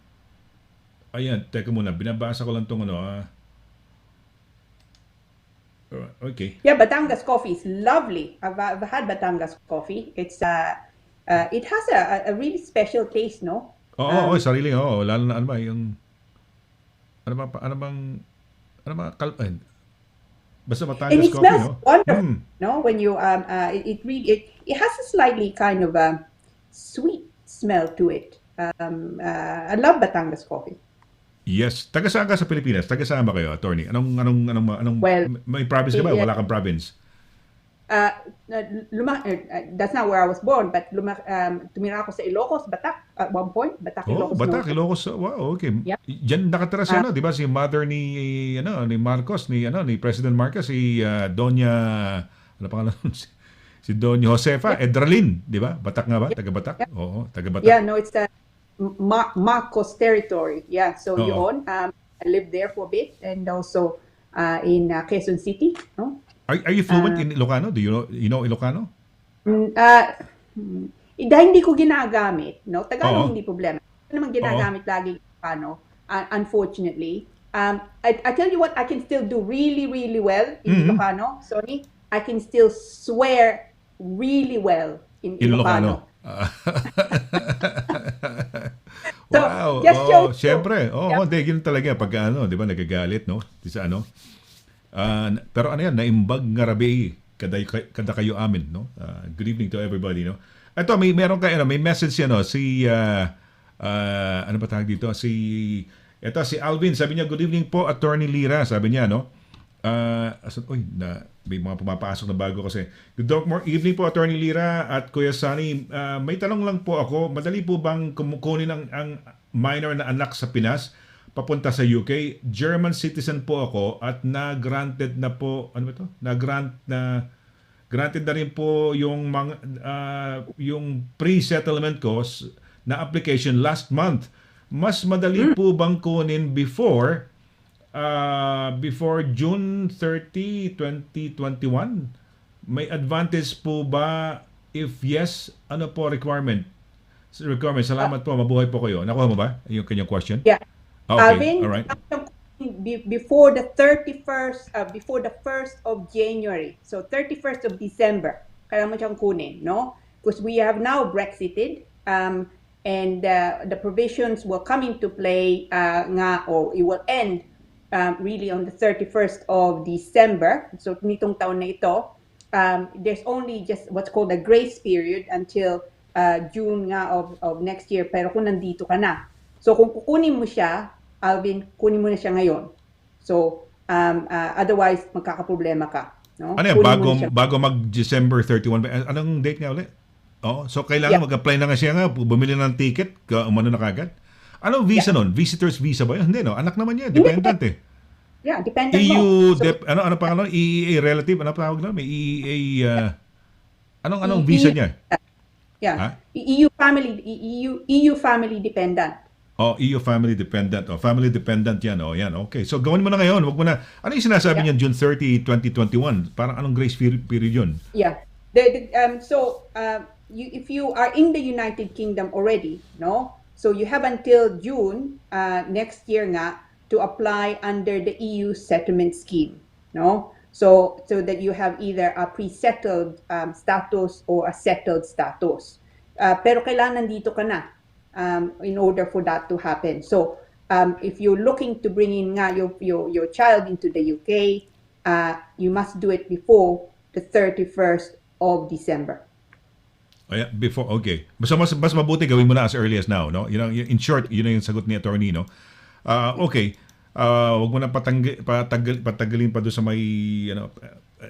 Ayan, teka muna, binabasa ko lang tong okay. Yeah, Batangas coffee is lovely. I've had Batangas coffee. It has a really special taste, no? Oo, sarili, lalo na ano ba, yung, ano ba, basta And Batangas it coffee, smells no? wonderful, no? When you it has a slightly kind of a sweet smell to it. I love Batangas coffee. Yes. Taga saan ka sa Pilipinas? Taga saan ba kayo, attorney? Well, May province ka ba? Wala kang province? That's not where I was born, but tumira ako sa Ilocos, Batak at one point. Batak, Ilocos. Batak, Ilocos. Wow, okay. Yeah. Diyan nakatira si di ba? Si mother ni Marcos, ni President Marcos, si Doña, ano pangalan? Si Doña Josefa Edralin, di ba? Batak nga ba? Taga Batak? Yeah. Oo, taga Batak. Yeah, no, it's the Marcos territory. Yeah, so yun, I lived there for a bit, and also in Quezon City, no? Are you fluent in Ilocano? Do you know Ilocano? Dahil hindi ko ginagamit, no? Tagalog hindi problema. Hindi naman ginagamit lagi Ilocano, unfortunately. I tell you what, I can still do really, really well in Ilocano. Sorry, I can still swear really well in Ilocano. So, wow. Syempre. Hindi, yun talaga pag di ba, nagagalit, no? Sa pero ano yan, naimbag nga rabi kada kayo amin, no? Good evening to everybody, no? Ito, meron kayo, may message yan, no? Ano ba tawag dito? Si Alvin, sabi niya, good evening po, Attorney Lira, sabi niya, no? May mga pumapasok na bago kasi. Good evening po, Attorney Lira at Kuya Sunny. May tanong lang po ako, madali po bang kunin ang minor na anak sa Pinas papunta sa UK? German citizen po ako at na-granted na po, ano ba ito? Granted na rin po yung yung pre-settlement ko na application last month. Mas madali po bang kunin before June 30, 2021? May advantage po ba? If yes, ano po requirement? Salamat po, mabuhay po kayo. Nakuha mo ba yung kanyang question? Yeah. Okay, Alvin, all right. Before the 31st, before the 1st of January, so 31st of December, kailangan mo siyang kunin, no? Because we have now Brexited, and the provisions will come into play or it will end really on the 31st of December. So nitong taon na ito, there's only just what's called a grace period until June nga of next year. Pero kung nandito ka na, so kung kukunin mo siya, Alvin, kunin mo na siya ngayon. So otherwise magkakaproblema ka, no? Ano yan, bago mag-December 31, anong date nga ulit? So kailangan mag-apply na nga siya nga, bumili ng ticket, umano na kagad. Anong visa nun? Visitor's visa ba yun? Hindi, no? Anak naman niya, dependent eh. Yeah, dependent EU, mo. ano pangalan? EEA relative, ano tawag na? May EEA, anong visa niya? Yeah, EU family dependent. EU family dependent. Family dependent yan. Yan. Okay. So, gawin mo na ngayon. Wag mo na. Ano yung sinasabi niyan June 30, 2021? Parang anong grace period yun? Yeah. If you are in the United Kingdom already, no? So, you have until June next year nga to apply under the EU settlement scheme, no? So that you have either a pre-settled status or a settled status. Pero kailangan nandito ka na. In order for that to happen. So, if you're looking to bring in nga your child into the UK, you must do it before the 31st of December. Before, okay. Mas mabuti gawin mo na as early as now, no? In short, yun yung sagot ni attorney, no? Okay. Wag mo na patagalin pa doon sa may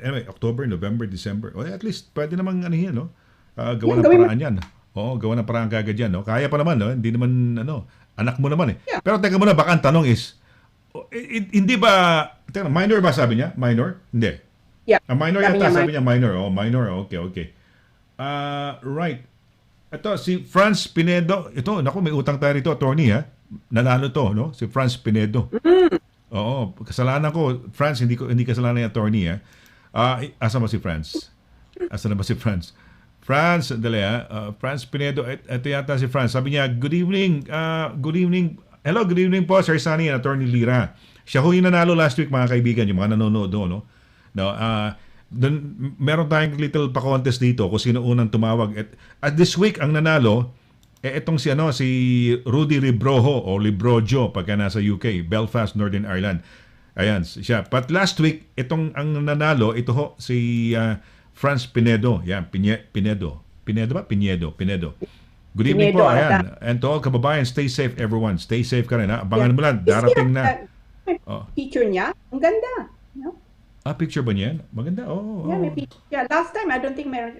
anyway, October, November, December. At least pwede namang yan, no? Gawa ng paraan yan. Gawa ng parang kagad yan, no? Kaya pa naman, no? Hindi naman, anak mo naman eh. Yeah. Pero teka muna, baka ang tanong is, hindi ba, minor ba sabi niya? Minor? Hindi. Yeah. Minor yata, sabi niya minor. Minor, okay. Right. Ito, si Franz Pinedo, naku, may utang tayo rito, attorney, ha? Nanalo to, no? Si Franz Pinedo. Oo, kasalanan ko, Franz, hindi kasalanan yung attorney, ha? Asa mo si Franz? Asa na ba si Franz? Franz, dali Franz Pinedo, ito yata si Franz. Sabi niya, good evening, hello, good evening po, Sir Sunny and Attorney Lira. Siya ho yung nanalo last week, mga kaibigan, yung mga nanonood doon, no? No, meron tayong little pa-contest dito kung sino unang tumawag. At this week, ang nanalo, itong si Rudy Librojo o Librojo pagka nasa UK, Belfast, Northern Ireland. Ayan, siya. But last week, ang nanalo, ito ho, si Franz Pinedo. Yan, Pinedo. Pinedo ba? Pinedo. Good evening Pinedo, po. Ayan. And to all kababayan, stay safe everyone. Stay safe ka rin. Ha? Abangan mo lang, darating na. Picture niya, ang ganda. No? Picture ba niyan? Maganda. Yeah, may picture. Yeah, last time, I don't think meron,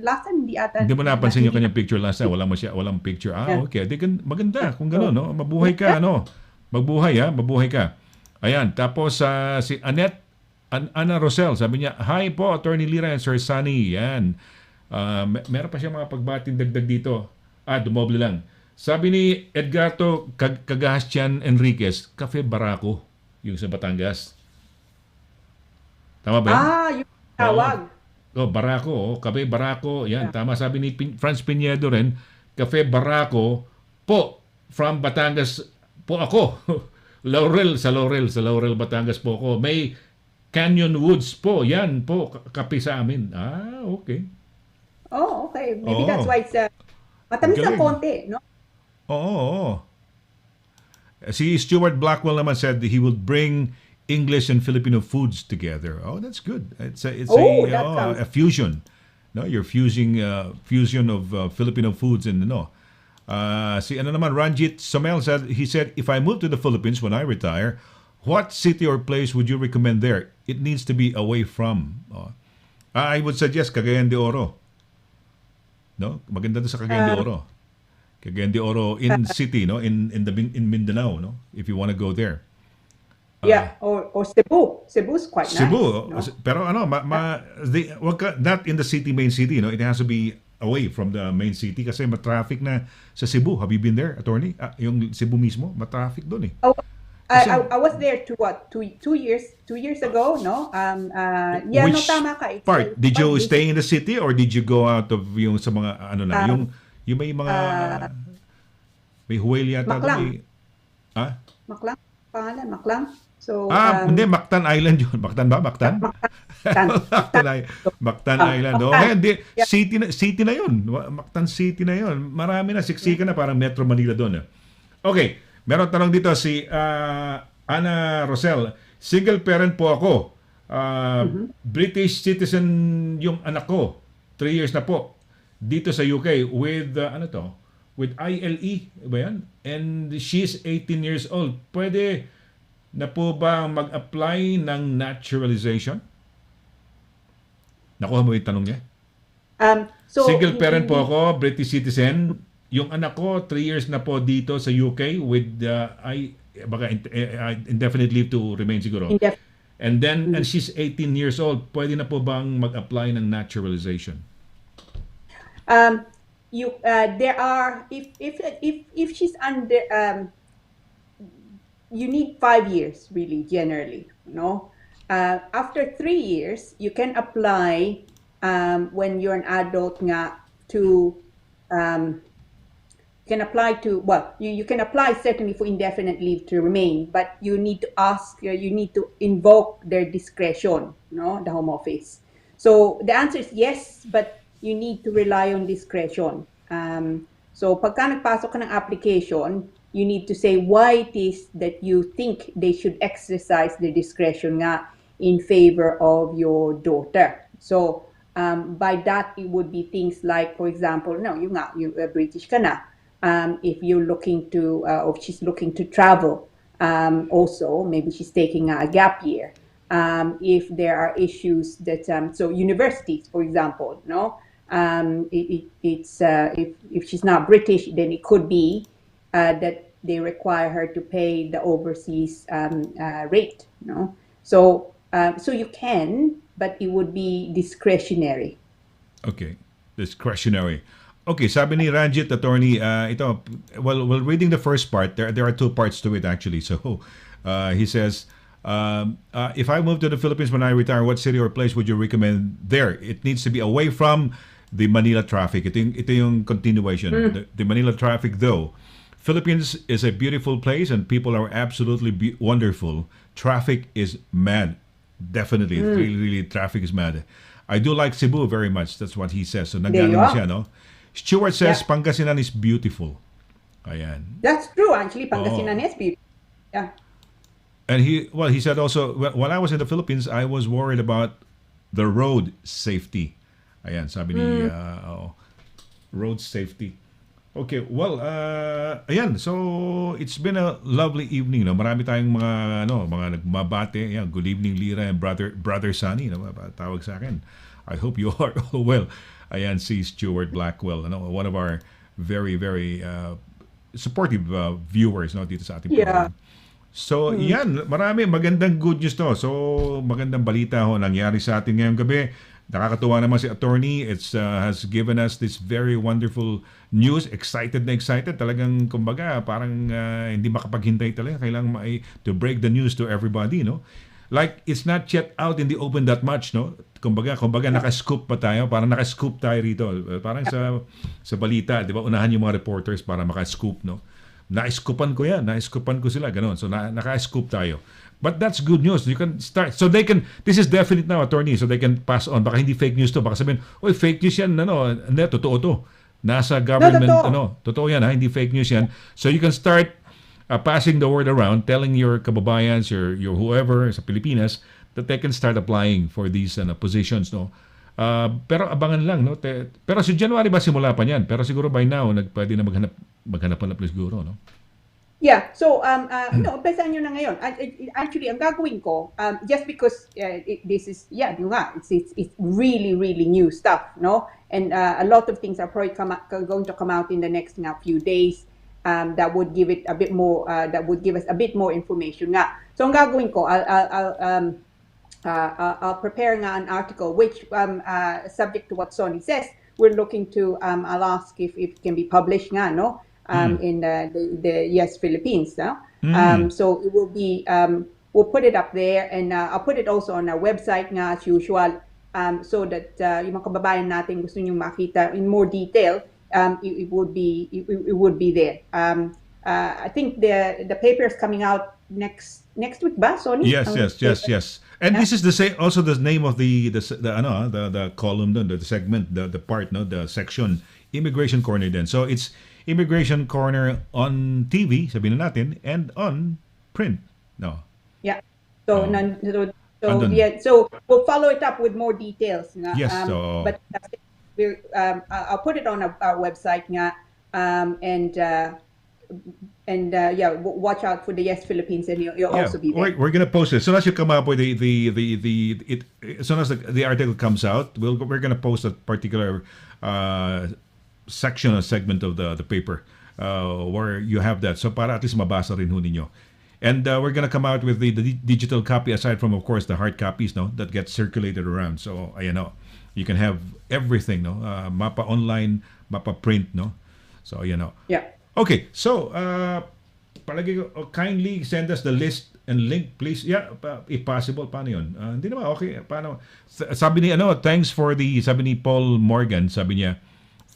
last time hindi ata. Hindi mo napansin yung kanyang picture last time. Walang picture. Okay. Maganda. Kung gano'n, no? Mabuhay ka, ano? Mabuhay ka. Ayan. Tapos, si Ana Rosel, sabi niya, hi po, Attorney Lira and Sir Sunny. Yan. Meron pa siya mga pagbating dagdag dito. Dumoble lang. Sabi ni Edgardo Cagastian Enriquez, Cafe Barako, yung sa Batangas. Tama ba yan? Yung tawag. Barako. Cafe Barako. Yan, tama. Sabi ni Franz Pinedo rin, Cafe Barako po, from Batangas po ako. Sa Laurel, Batangas po ako. May Canyon Woods po. Yan po, kape sa amin. Okay. Okay. Maybe that's why it's matamis na konti, no? Oo. Si Stuart Blackwell naman said he would bring English and Filipino foods together. That's good. It's a fusion. No, you're fusing fusion of Filipino foods and si Ranjit Somel said if I move to the Philippines when I retire, what city or place would you recommend there? It needs to be away from. I would suggest Cagayan de Oro. No, maganda doon sa Cagayan de Oro. Cagayan de Oro in city, no, in Mindanao, no, if you want to go there. Or Cebu. Cebu's quite nice. Cebu, no? Pero not in the main city, no. It has to be away from the main city kasi matraffic na sa Cebu. Have you been there, Attorney? Yung Cebu mismo, matraffic doon eh. I was there two years ago, no? Which tama ka. Part? Did you stay in the city or did you go out of yung sa mga yung may mga may huwel yata Maklang. doon Maklang? Pangalan, Maklang? So, hindi, Mactan Island yun. Mactan ba? Mactan? Mactan Island. Hindi. City na yun. Mactan City na yun. Marami na. Siksika na. Parang Metro Manila doon. Okay. Meron tanong dito si Ana Rosel. Single parent po ako. British citizen yung anak ko. 3 years na po. Dito sa UK with, with ILE. Ba yan? And she's 18 years old. Pwede na po ba mag-apply ng naturalization? Nakuha mo yung tanong niya? Single parent po ako, British citizen. Yung anak ko, 3 years na po dito sa UK with indefinite leave to remain siguro. And then, and she's 18 years old. Pwede na po bang mag-apply ng naturalization? There are, if she's under, you need 5 years really generally, no? After 3 years, you can apply when you're an adult nga to you can apply certainly for indefinite leave to remain, but you need to you need to invoke their discretion, no, the Home Office. So the answer is yes, but you need to rely on discretion. So pagka nagpasok ka ng application, you need to say why it is that you think they should exercise their discretion nga in favor of your daughter. So by that, it would be things like, for example, you British ka na. If you're looking to, or she's looking to travel, also, maybe she's taking a gap year. If there are issues that, so universities, for example, no, if she's not British, then it could be that they require her to pay the overseas rate, no. So you can, but it would be discretionary. Okay, discretionary. Okay, sabi ni Ranjit, Attorney, while reading the first part, there are two parts to it actually. So he says, If I move to the Philippines when I retire, what city or place would you recommend there? It needs to be away from the Manila traffic. Ito yung continuation. The Manila traffic, though. Philippines is a beautiful place and people are absolutely wonderful. Traffic is mad. Definitely. Really, really, traffic is mad. I do like Cebu very much. That's what he says. So, nagganon siya, no? Stuart says, Pangasinan is beautiful. Ayan. That's true, actually. Pangasinan is beautiful. Yeah. And he said also, when I was in the Philippines, I was worried about the road safety. Ayan, sabi ni road safety. Okay, well, ayan. So, it's been a lovely evening, no. Marami tayong mga nagmabate. Ayan, good evening, Lira and brother Sunny, no, tawag sa akin. I hope you are all well. Ayan, si Stuart Blackwell, one of our very, very supportive viewers, no, dito sa ating program. So, yan, marami magandang good news to. So, magandang balita ho nangyari sa atin ngayong gabi. Nakakatuwa naman si attorney. It's has given us this very wonderful news. Excited na excited. Talagang, kumbaga, parang hindi makapaghintay talaga. Kailangan to break the news to everybody, no? Like, it's not yet out in the open that much, no? Kumbaga naka-scoop pa tayo. Parang naka-scoop tayo rito. Parang sa balita, di ba? Unahan yung mga reporters para maka-scoop, no? Na-scoopan ko yan. Na-scoopan ko sila. Ganon. So, naka-scoop tayo. But that's good news. You can start. So, this is definite now, attorney. So, they can pass on. Baka hindi fake news to. Baka sabihin, oy, fake news yan. Hindi, totoo to. Nasa government, totoo yan, ha? Hindi fake news yan. So, you can start passing the word around, telling your kababayans, your whoever sa Pilipinas, that they can start applying for these positions, no? Pero abangan lang, no? Pero si January ba simula pa niyan? Pero siguro by now pwede na maghanap siguro, no? Yeah, so umpisahan nyo na ngayon. Actually, ang gagawin ko, just because this is, it's really, really new stuff, no? And a lot of things are probably going to come out in the next few days. That would give it a bit more. That would give us a bit more information. Nga. So ang gagawin ko, I'll prepare an article which, subject to what Sonny says, we're looking to. I'll ask if it can be published, no, in the Yes Philippines, no. So it will be. We'll put it up there, and I'll put it also on our website, as usual, so that yung mga kababayan natin gusto niyo makita in more detail. It would be there. I think the paper is coming out next week, ba, Sonny? Yes. And this is also the name of the column, the segment, the part, no, the section, Immigration Corner din. So it's Immigration Corner on TV, sabihin na natin, and on print, no. Yeah. So so we'll follow it up with more details. Yes. But I'll put it on our website nga, watch out for the Yes Philippines, and you'll also be there. We're gonna post it as soon as you come up with as soon as the article comes out. We're gonna post a particular section or segment of the paper where you have that. So para at least mabasa rin ho ninyo. And we're gonna come out with the digital copy, aside from, of course, the hard copies, no, that get circulated around. So ayan, no, you can have everything, no, mapa online, mapa print, no. So ayan, no. Yeah. Okay, so palagi kindly send us the list and link, please. Yeah, if possible. Paano yun? Hindi naman, okay. Paano? Sabi ni, sabi ni Paul Morgan, sabi niya,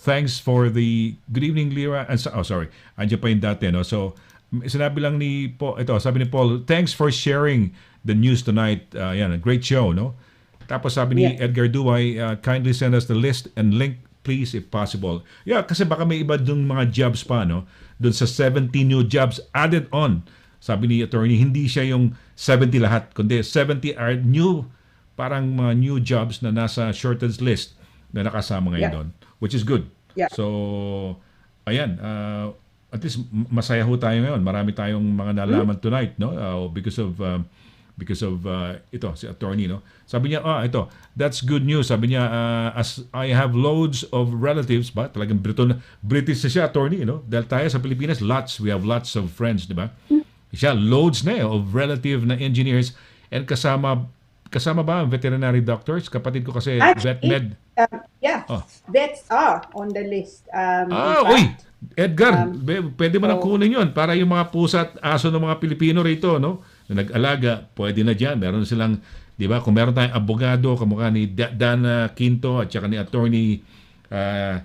thanks for the good evening, Lira. Sorry. Andiyan pa yung dati, no? So, sinabi lang ni Paul, sabi ni Paul, thanks for sharing the news tonight. Yan, a great show, no? Tapos sabi ni Edgar Duway, kindly send us the list and link, please, if possible. Yeah, kasi baka may iba dun mga jobs pa, no? Dun sa 70 new jobs added on. Sabi ni attorney, hindi siya yung 70 lahat, kundi 70 are new, parang mga new jobs na nasa shortage list na nakasama ngayon doon, which is good. Yeah. So, ayan, at least masaya ho tayo ngayon. Marami tayong mga nalaman tonight, no? Because of ito, si attorney, no? Sabi niya, that's good news. Sabi niya, as I have loads of relatives, ba? Talagang British na siya, attorney, no? Dahil tayo sa Pilipinas, we have lots of friends, di ba? Siya, loads na of relative na engineers, and kasama ba ang veterinary doctors? Kapatid ko kasi vet med. Vets are on the list. Edgar, pwede mo na kunin yun para yung mga pusa at aso ng mga Pilipino rito, no? na nag-alaga, pwede na dyan. Meron silang, di ba, kung meron tayong abogado, kamukha ni Dana Quinto at saka ni Attorney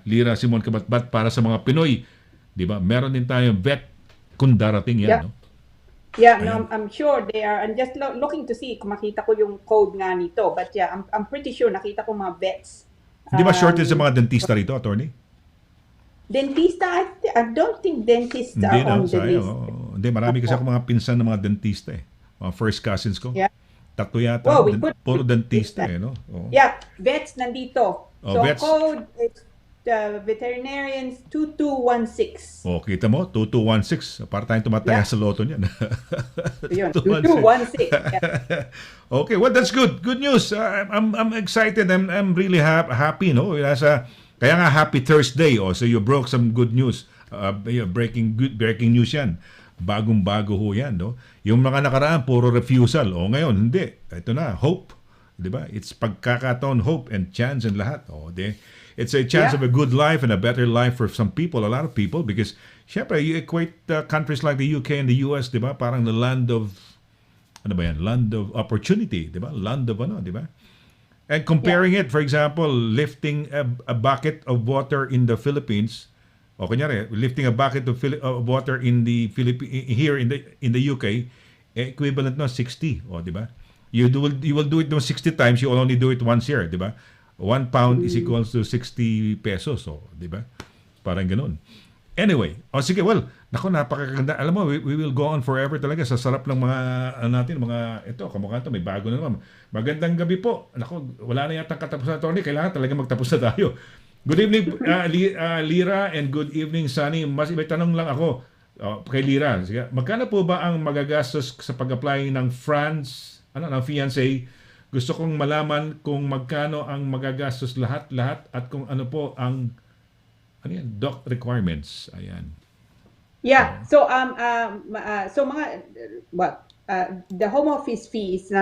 Lira Simon CABATBAT para sa mga Pinoy, di ba? Meron din tayong vet kung darating yan, no? Yeah, no, I'm sure they are. I'm just looking to see kung makita ko yung code nga nito. But yeah, I'm pretty sure nakita ko mga vets. Di ba shortage sa mga dentista rito, attorney? Dentista, I don't think dentists are on the list. Hindi, marami kasi ako mga pinsan ng mga dentista eh. Mga first cousins ko. Yeah. Tatlo yata. Puro dentista eh, no? Oh. Yeah, vets nandito. So vets. code is veterinarians 2216. Oh, kita mo? 2216. Para tayong tumataya sa loto niyan. 2216. Yeah. Okay, well, that's good. Good news. I'm excited. I'm really happy, no? Kaya nga happy Thursday. Oh, so you broke some good news. Breaking news yan. Bagong-bago ho yan, no? Yung mga nakaraan, puro refusal. O ngayon, hindi. Ito na, hope. Diba? It's pagkakataon, hope, and chance and lahat. It's a chance of a good life and a better life for some people, a lot of people, because syempre, you equate countries like the UK and the US, diba? Parang the land of, ano ba yan? Land of opportunity, diba? Land of ano, diba? And comparing it, for example, lifting a bucket of water in the Philippines, o kunyari, lifting a bucket of water in the here in the UK, equivalent no 60, o diba? You will do it no 60 times, you will only do it once year, diba? 1 pound is equals to 60 pesos, so, diba? Parang ganun. Anyway, sige, well, naku, napakaganda. Alam mo, we will go on forever talaga sa sarap ng mga natin, mga ito, kamukha ito, may bago na naman. Magandang gabi po. Naku, wala na yata katapusan, Tony. Kailangan talaga magtapos na tayo. Good evening, Lira, and good evening, Sunny. May tanong lang ako kay Lira. Sige, magkano po ba ang magagastos sa pag-apply ng ng fiancé? Gusto kong malaman kung magkano ang magagastos lahat at kung ano po ang doc requirements. Ayan. Yeah. So the home office fee is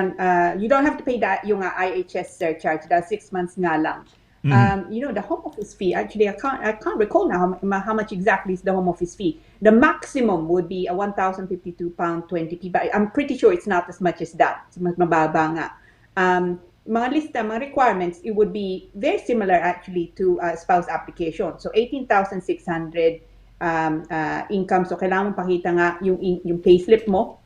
you don't have to pay that yung IHS surcharge. That's 6 months nga lang. The home office fee, actually, I can't recall now how much exactly is the home office fee. The maximum would be a £1,052.20, but I'm pretty sure it's not as much as that. Mas mababa nga. Mga lista, mga requirements, it would be very similar actually to spouse application. So 18,600 income. So kailangan mong pakita nga yung payslip mo.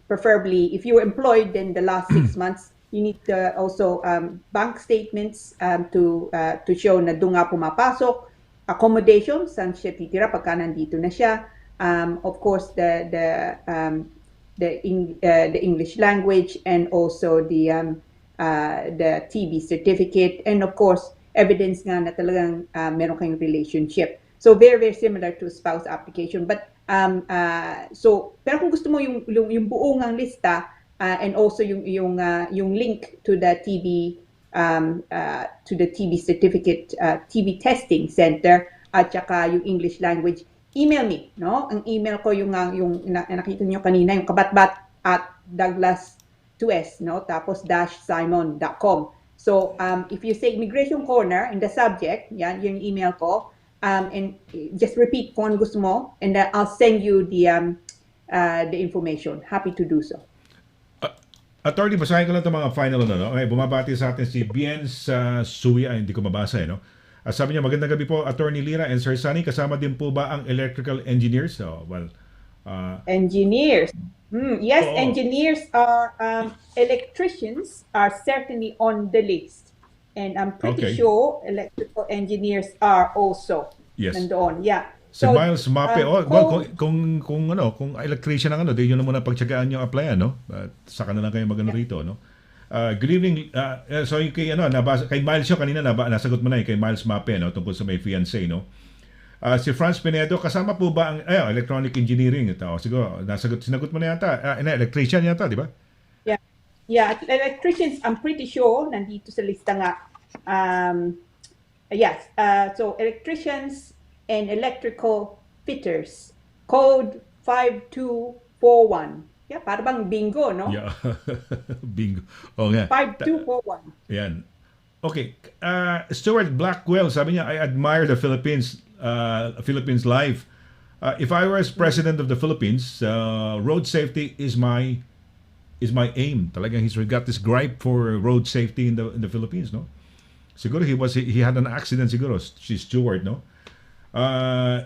Preferably, if you were employed, then the last 6 months, you need also bank statements to show na doon nga pumapasok, accommodation, saan siya titira pagka nandito na siya. Of course, the English language, and also the TB certificate, and of course evidence nga na talagang meron kayong relationship. So very, very similar to spouse application. But pero kung gusto mo yung buong ang lista, and also yung link to the TB certificate, TB testing center, at saka yung English language, email me, no? Ang email ko yung nakita niyo kanina, yung kabatbat@douglas2s, no? Tapos _simon.com. So if you say Immigration Corner in the subject, yan yung email ko, and just repeat kung ano gusto mo, and I'll send you the information. Happy to do so. Attorney, basahin ko lang itong mga final no? Okay, bumabati sa atin si Bien sa Suya, hindi ko mabasa no? Sabi niya, magandang gabi po, Attorney Lira and Sir Sunny. Kasama din po ba ang electrical engineers? Engineers. Yes, engineers are, electricians are certainly on the list. And I'm pretty sure electrical engineers are also nandoon. Yeah. Si Miles Mape, kung electrician ang di yun na muna pagtsagaan yung applyan, no? Saka na lang kayo magano rito, no? Good evening. So kay nabasa kay Miles kanina nasagot mo na kay Miles Mape, no, tungkol sa may fiancé, no. Si Franz Pinedo, kasama po ba ang electronic engineering ito? Siguro sinagot mo na yata. Electrician yata, di ba? Yeah. Yeah, electricians, I'm pretty sure nandito sa lista nga. Yes. So electricians and electrical fitters, code 5241. Yeah, para bang bingo, no? Yeah. Bingo. Oh, nga. 5241. Yan. Okay. Stuart Blackwell, sabi niya, I admire the Philippines life. If I were as president of the Philippines, road safety is my aim. Talagang he's got this gripe for road safety in the Philippines, no? Siguro he had an accident siguro, si Stewart, no?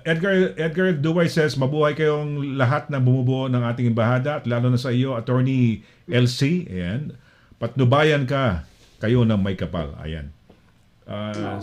Edgar Duway says, mabuhay kayong lahat na bumubuo ng ating embahada at lalo na sa iyo, Attorney LC. Ayan. Patnubayan kayo ng may kapal. Ayan.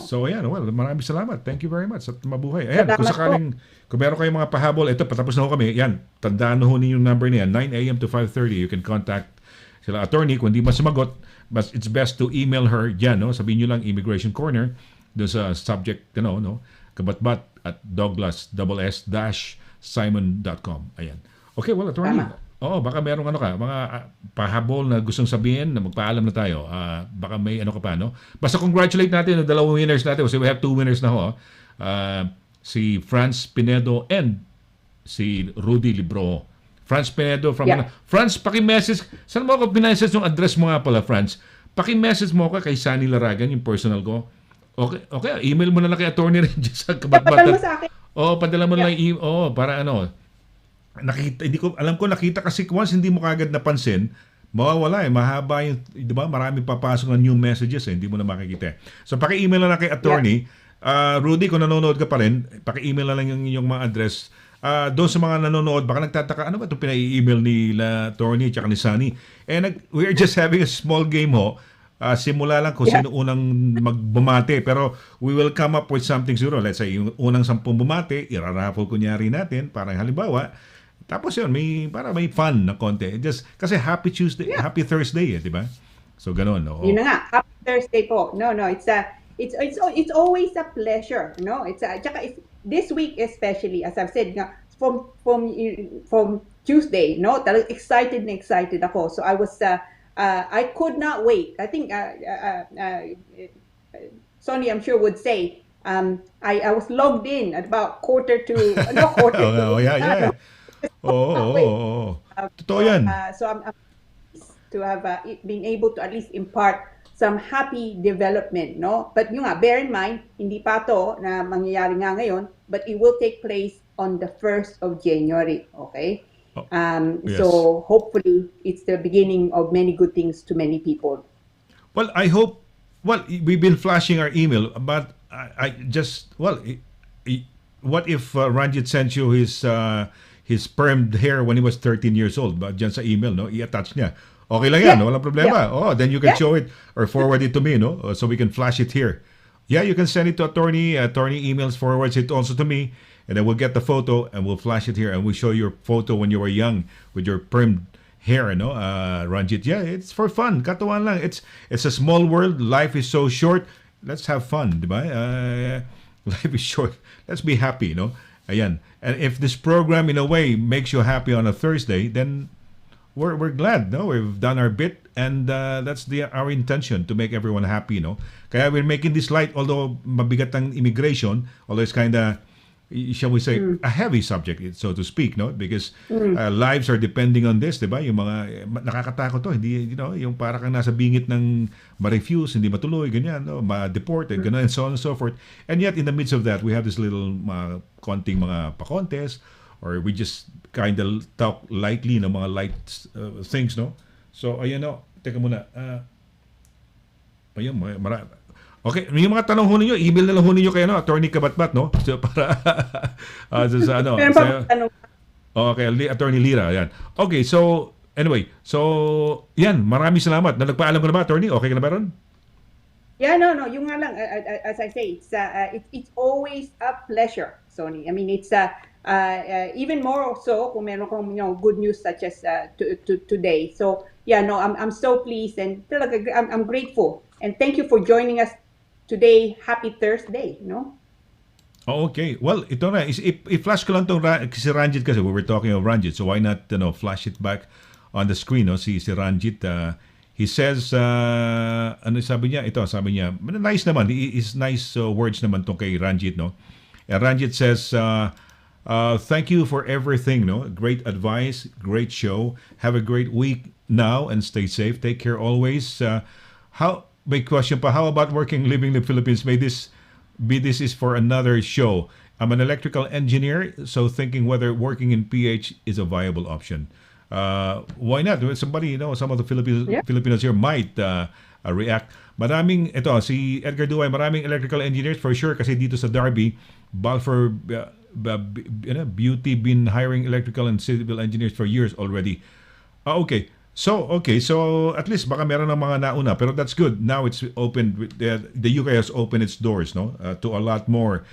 So ayan, well, maraming salamat. Thank you very much at mabuhay. Ayan, kung sakaling, kung meron kayong mga pahabol, ito, patapos na ho kami. Yan, tandaan na ho ninyo yung number niya, 9 a.m. to 5:30. You can contact sila attorney. Kung di masumagot, but it's best to email her yan, no? Sabihin nyo lang Immigration Corner doon sa subject, no? Kabatbat at douglas-simon.com. Ayan. Okay, well, attorney. Oo, baka merong mga pahabol na gustong sabihin na magpaalam na tayo. Baka may ka pa, no? Basta congratulate natin yung dalawang winners natin. Kasi we have 2 winners na ho. Si Franz Pinedo and si Rudy Libro. Franz Pinedo from... Yeah. Franz, paki-message. Saan mo ako pinessage yung address mo nga pala, Franz? Paki-message mo ako kay Sunny Laragan, yung personal ko. Okay, email mo na lang kay attorney rin sa Kabatbat. Padala mo sa akin. Padala mo lang para nakita kasi once hindi mo kagad napansin, mawawala mahaba yung, di ba, marami papasok na new messages hindi mo na makikita. So paki-email na lang kay attorney. Rudy, kung nanonood ka pa rin, paki-email na lang yung inyong mga address. Doon sa mga nanonood, baka nagtataka, ano ba itong pinai-email nila attorney at ni Sunny? We're just having a small game ho. Simula lang kung sino unang magbumate. Pero we will come up with something siguro. Let's say, yung unang 10 bumate, iraraffle kunyari natin, parang halimbawa. Tapos yun, may fun na konti. Just, kasi happy Tuesday, happy Thursday, di ba? So, ganun. Oo. Yun na nga, happy Thursday po. No, it's always a pleasure, no? This week especially, as I've said, from Tuesday, no? Talagang excited ako. So I was, I could not wait. I think, Sonny, I'm sure would say, I was logged in at about quarter to. Yeah. Totoo yan. So I'm to have been able to at least impart some happy development, no? But yung bear in mind, hindi pa to na mangyayari nga ngayon, but it will take place on the 1st of January, okay? Yes. So hopefully it's the beginning of many good things to many people. Well, I hope, we've been flashing our email, but what if Ranjit sent you his permed hair when he was 13 years old, dyan sa email, no? I-attach niya. Okay lang yan, no? Walang problema. Then you can show it or forward it to me, no? So we can flash it here. Yeah, you can send it to attorney. Attorney emails, forwards it also to me, and then we'll get the photo and we'll flash it here and we'll show your photo when you were young with your permed hair, no? Ranjit, yeah, it's for fun. Katuan lang. It's a small world. Life is so short. Let's have fun, di ba? Life is short. Let's be happy, no? Ayan. And if this program in a way makes you happy on a Thursday, then we're glad, no? We've done our bit, and that's our intention, to make everyone happy, no? Kaya we're making this light, although mabigat ang immigration, although it's kind of, shall we say, a heavy subject, so to speak, no? Because lives are depending on this, diba? Yung mga nakakatakot to, hindi, yung para kang nasa bingit ng ma-refuse, hindi matuloy, ganyan, no? Ma-deport, and gano'n, and so on and so forth. And yet, in the midst of that, we have this little konting mga pa-contest, or we just kind of talk lightly ng mga light things, no? So, ayan, no? Teka muna. Ayan, okay, yung mga tanong ho ninyo, email na lang ho ninyo kayo, no? Attorney Kabatbat, no? So, para okay, Attorney Lira, yan. Okay, so, anyway, so, yan, maraming salamat. Nagpaalam ko na ba, Attorney? Okay ka na ba ron? Yeah, no, yung nga lang, as I say, it's always a pleasure, Sonny. I mean, it's even more so kung meron kong good news such as today. So yeah, no, I'm so pleased and talaga I'm grateful, and thank you for joining us today. Happy Thursday, no? Okay, well, ito na, i-flash ko lang tong si Ranjit, kasi we were talking of Ranjit, so why not flash it back on the screen, no? Si Ranjit, he says, ano sabi niya? Sabi niya, nice naman, is nice words naman tong kay Ranjit, no? Ranjit says, thank you for everything, no? Great advice, great show. Have a great week now and stay safe. Take care always. May question pa, how about living in the Philippines? May this is for another show. I'm an electrical engineer, so thinking whether working in PH is a viable option. Why not? Somebody, some of the Filipinos here might react. Si Edgar Duay, maraming electrical engineers for sure kasi dito sa Darby, Balfour Beauty been hiring electrical and civil engineers for years already. Okay. So at least baka meron ng mga nauna, pero that's good. Now it's open. The UK has opened its doors, to a lot more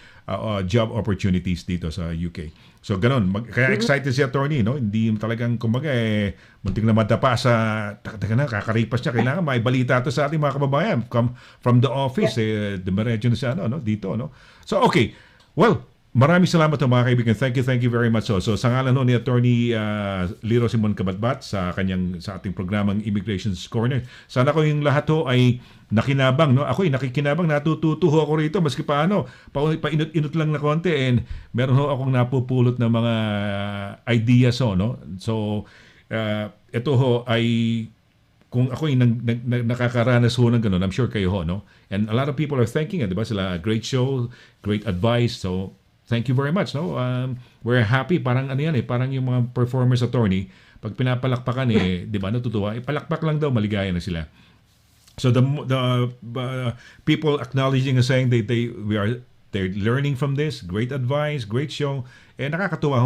job opportunities dito sa UK. So ganun, kaya excited si attorney, Hindi talagang kumbaga muntik na madapa sa kakaripas niya. Kailangan may balita to sa ating mga kababayan from the office, dumiretso na siya dito, So okay. Well, maraming salamat mga kaibigan. Thank you very much. So sa ngalan ni Attorney Liro Simon CABATBAT sa ating programang Immigration's Corner. Sana ko yung lahat ay nakinabang, Ako nakikinabang, natututo ako rito maski paano. Painot-inot lang na konti and meron akong napupulot ng mga ideas So ito ay kung ako yung nakakaranas ng ganun, I'm sure kayo And a lot of people are thanking it, diba? Sila, great show, great advice. So thank you very much. We're happy. Parang parang yung mga performers attorney, pag pinapalakpakan di ba, natutuwa, palakpak lang daw, maligaya na sila. So the people acknowledging and saying they're learning from this, great advice, great show, nakakatuwa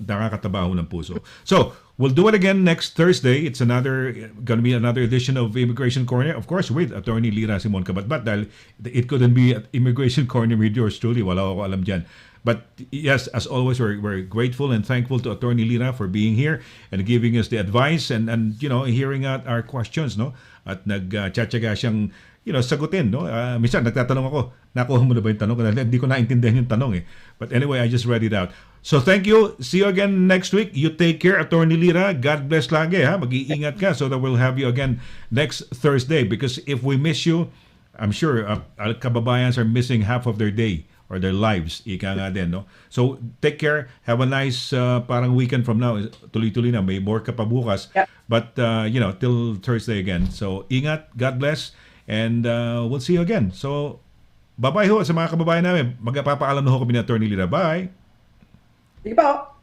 nakakataba ng puso. So we'll do it again next Thursday. It's gonna be another edition of Immigration Corner, of course, with Attorney Lira Simon CABATBAT, dahil it couldn't be at Immigration Corner with yours truly. Wala ako alam dyan. But yes, as always, we're grateful and thankful to Attorney Lira for being here and giving us the advice and hearing out our questions, At nagtsatsaga siyang sagutin, minsan nagtatanong ako, nakuha mo na ba yung tanong? Hindi ko naintindihan yung tanong But anyway, I just read it out. So thank you. See you again next week. You take care, Attorney Lira. God bless lagi, ha? Mag-iingat ka so that we'll have you again next Thursday. Because if we miss you, I'm sure kababayans are missing half of their day or their lives. Ika nga din, So take care. Have a nice parang weekend from now. Tuloy-tuloy na. May more ka pa bukas. Yep. But, till Thursday again. So ingat. God bless. And we'll see you again. So, bye-bye ho sa mga kababayan namin. Magpapaalam na ho kami ni Attorney Lira. Bye! Sige po.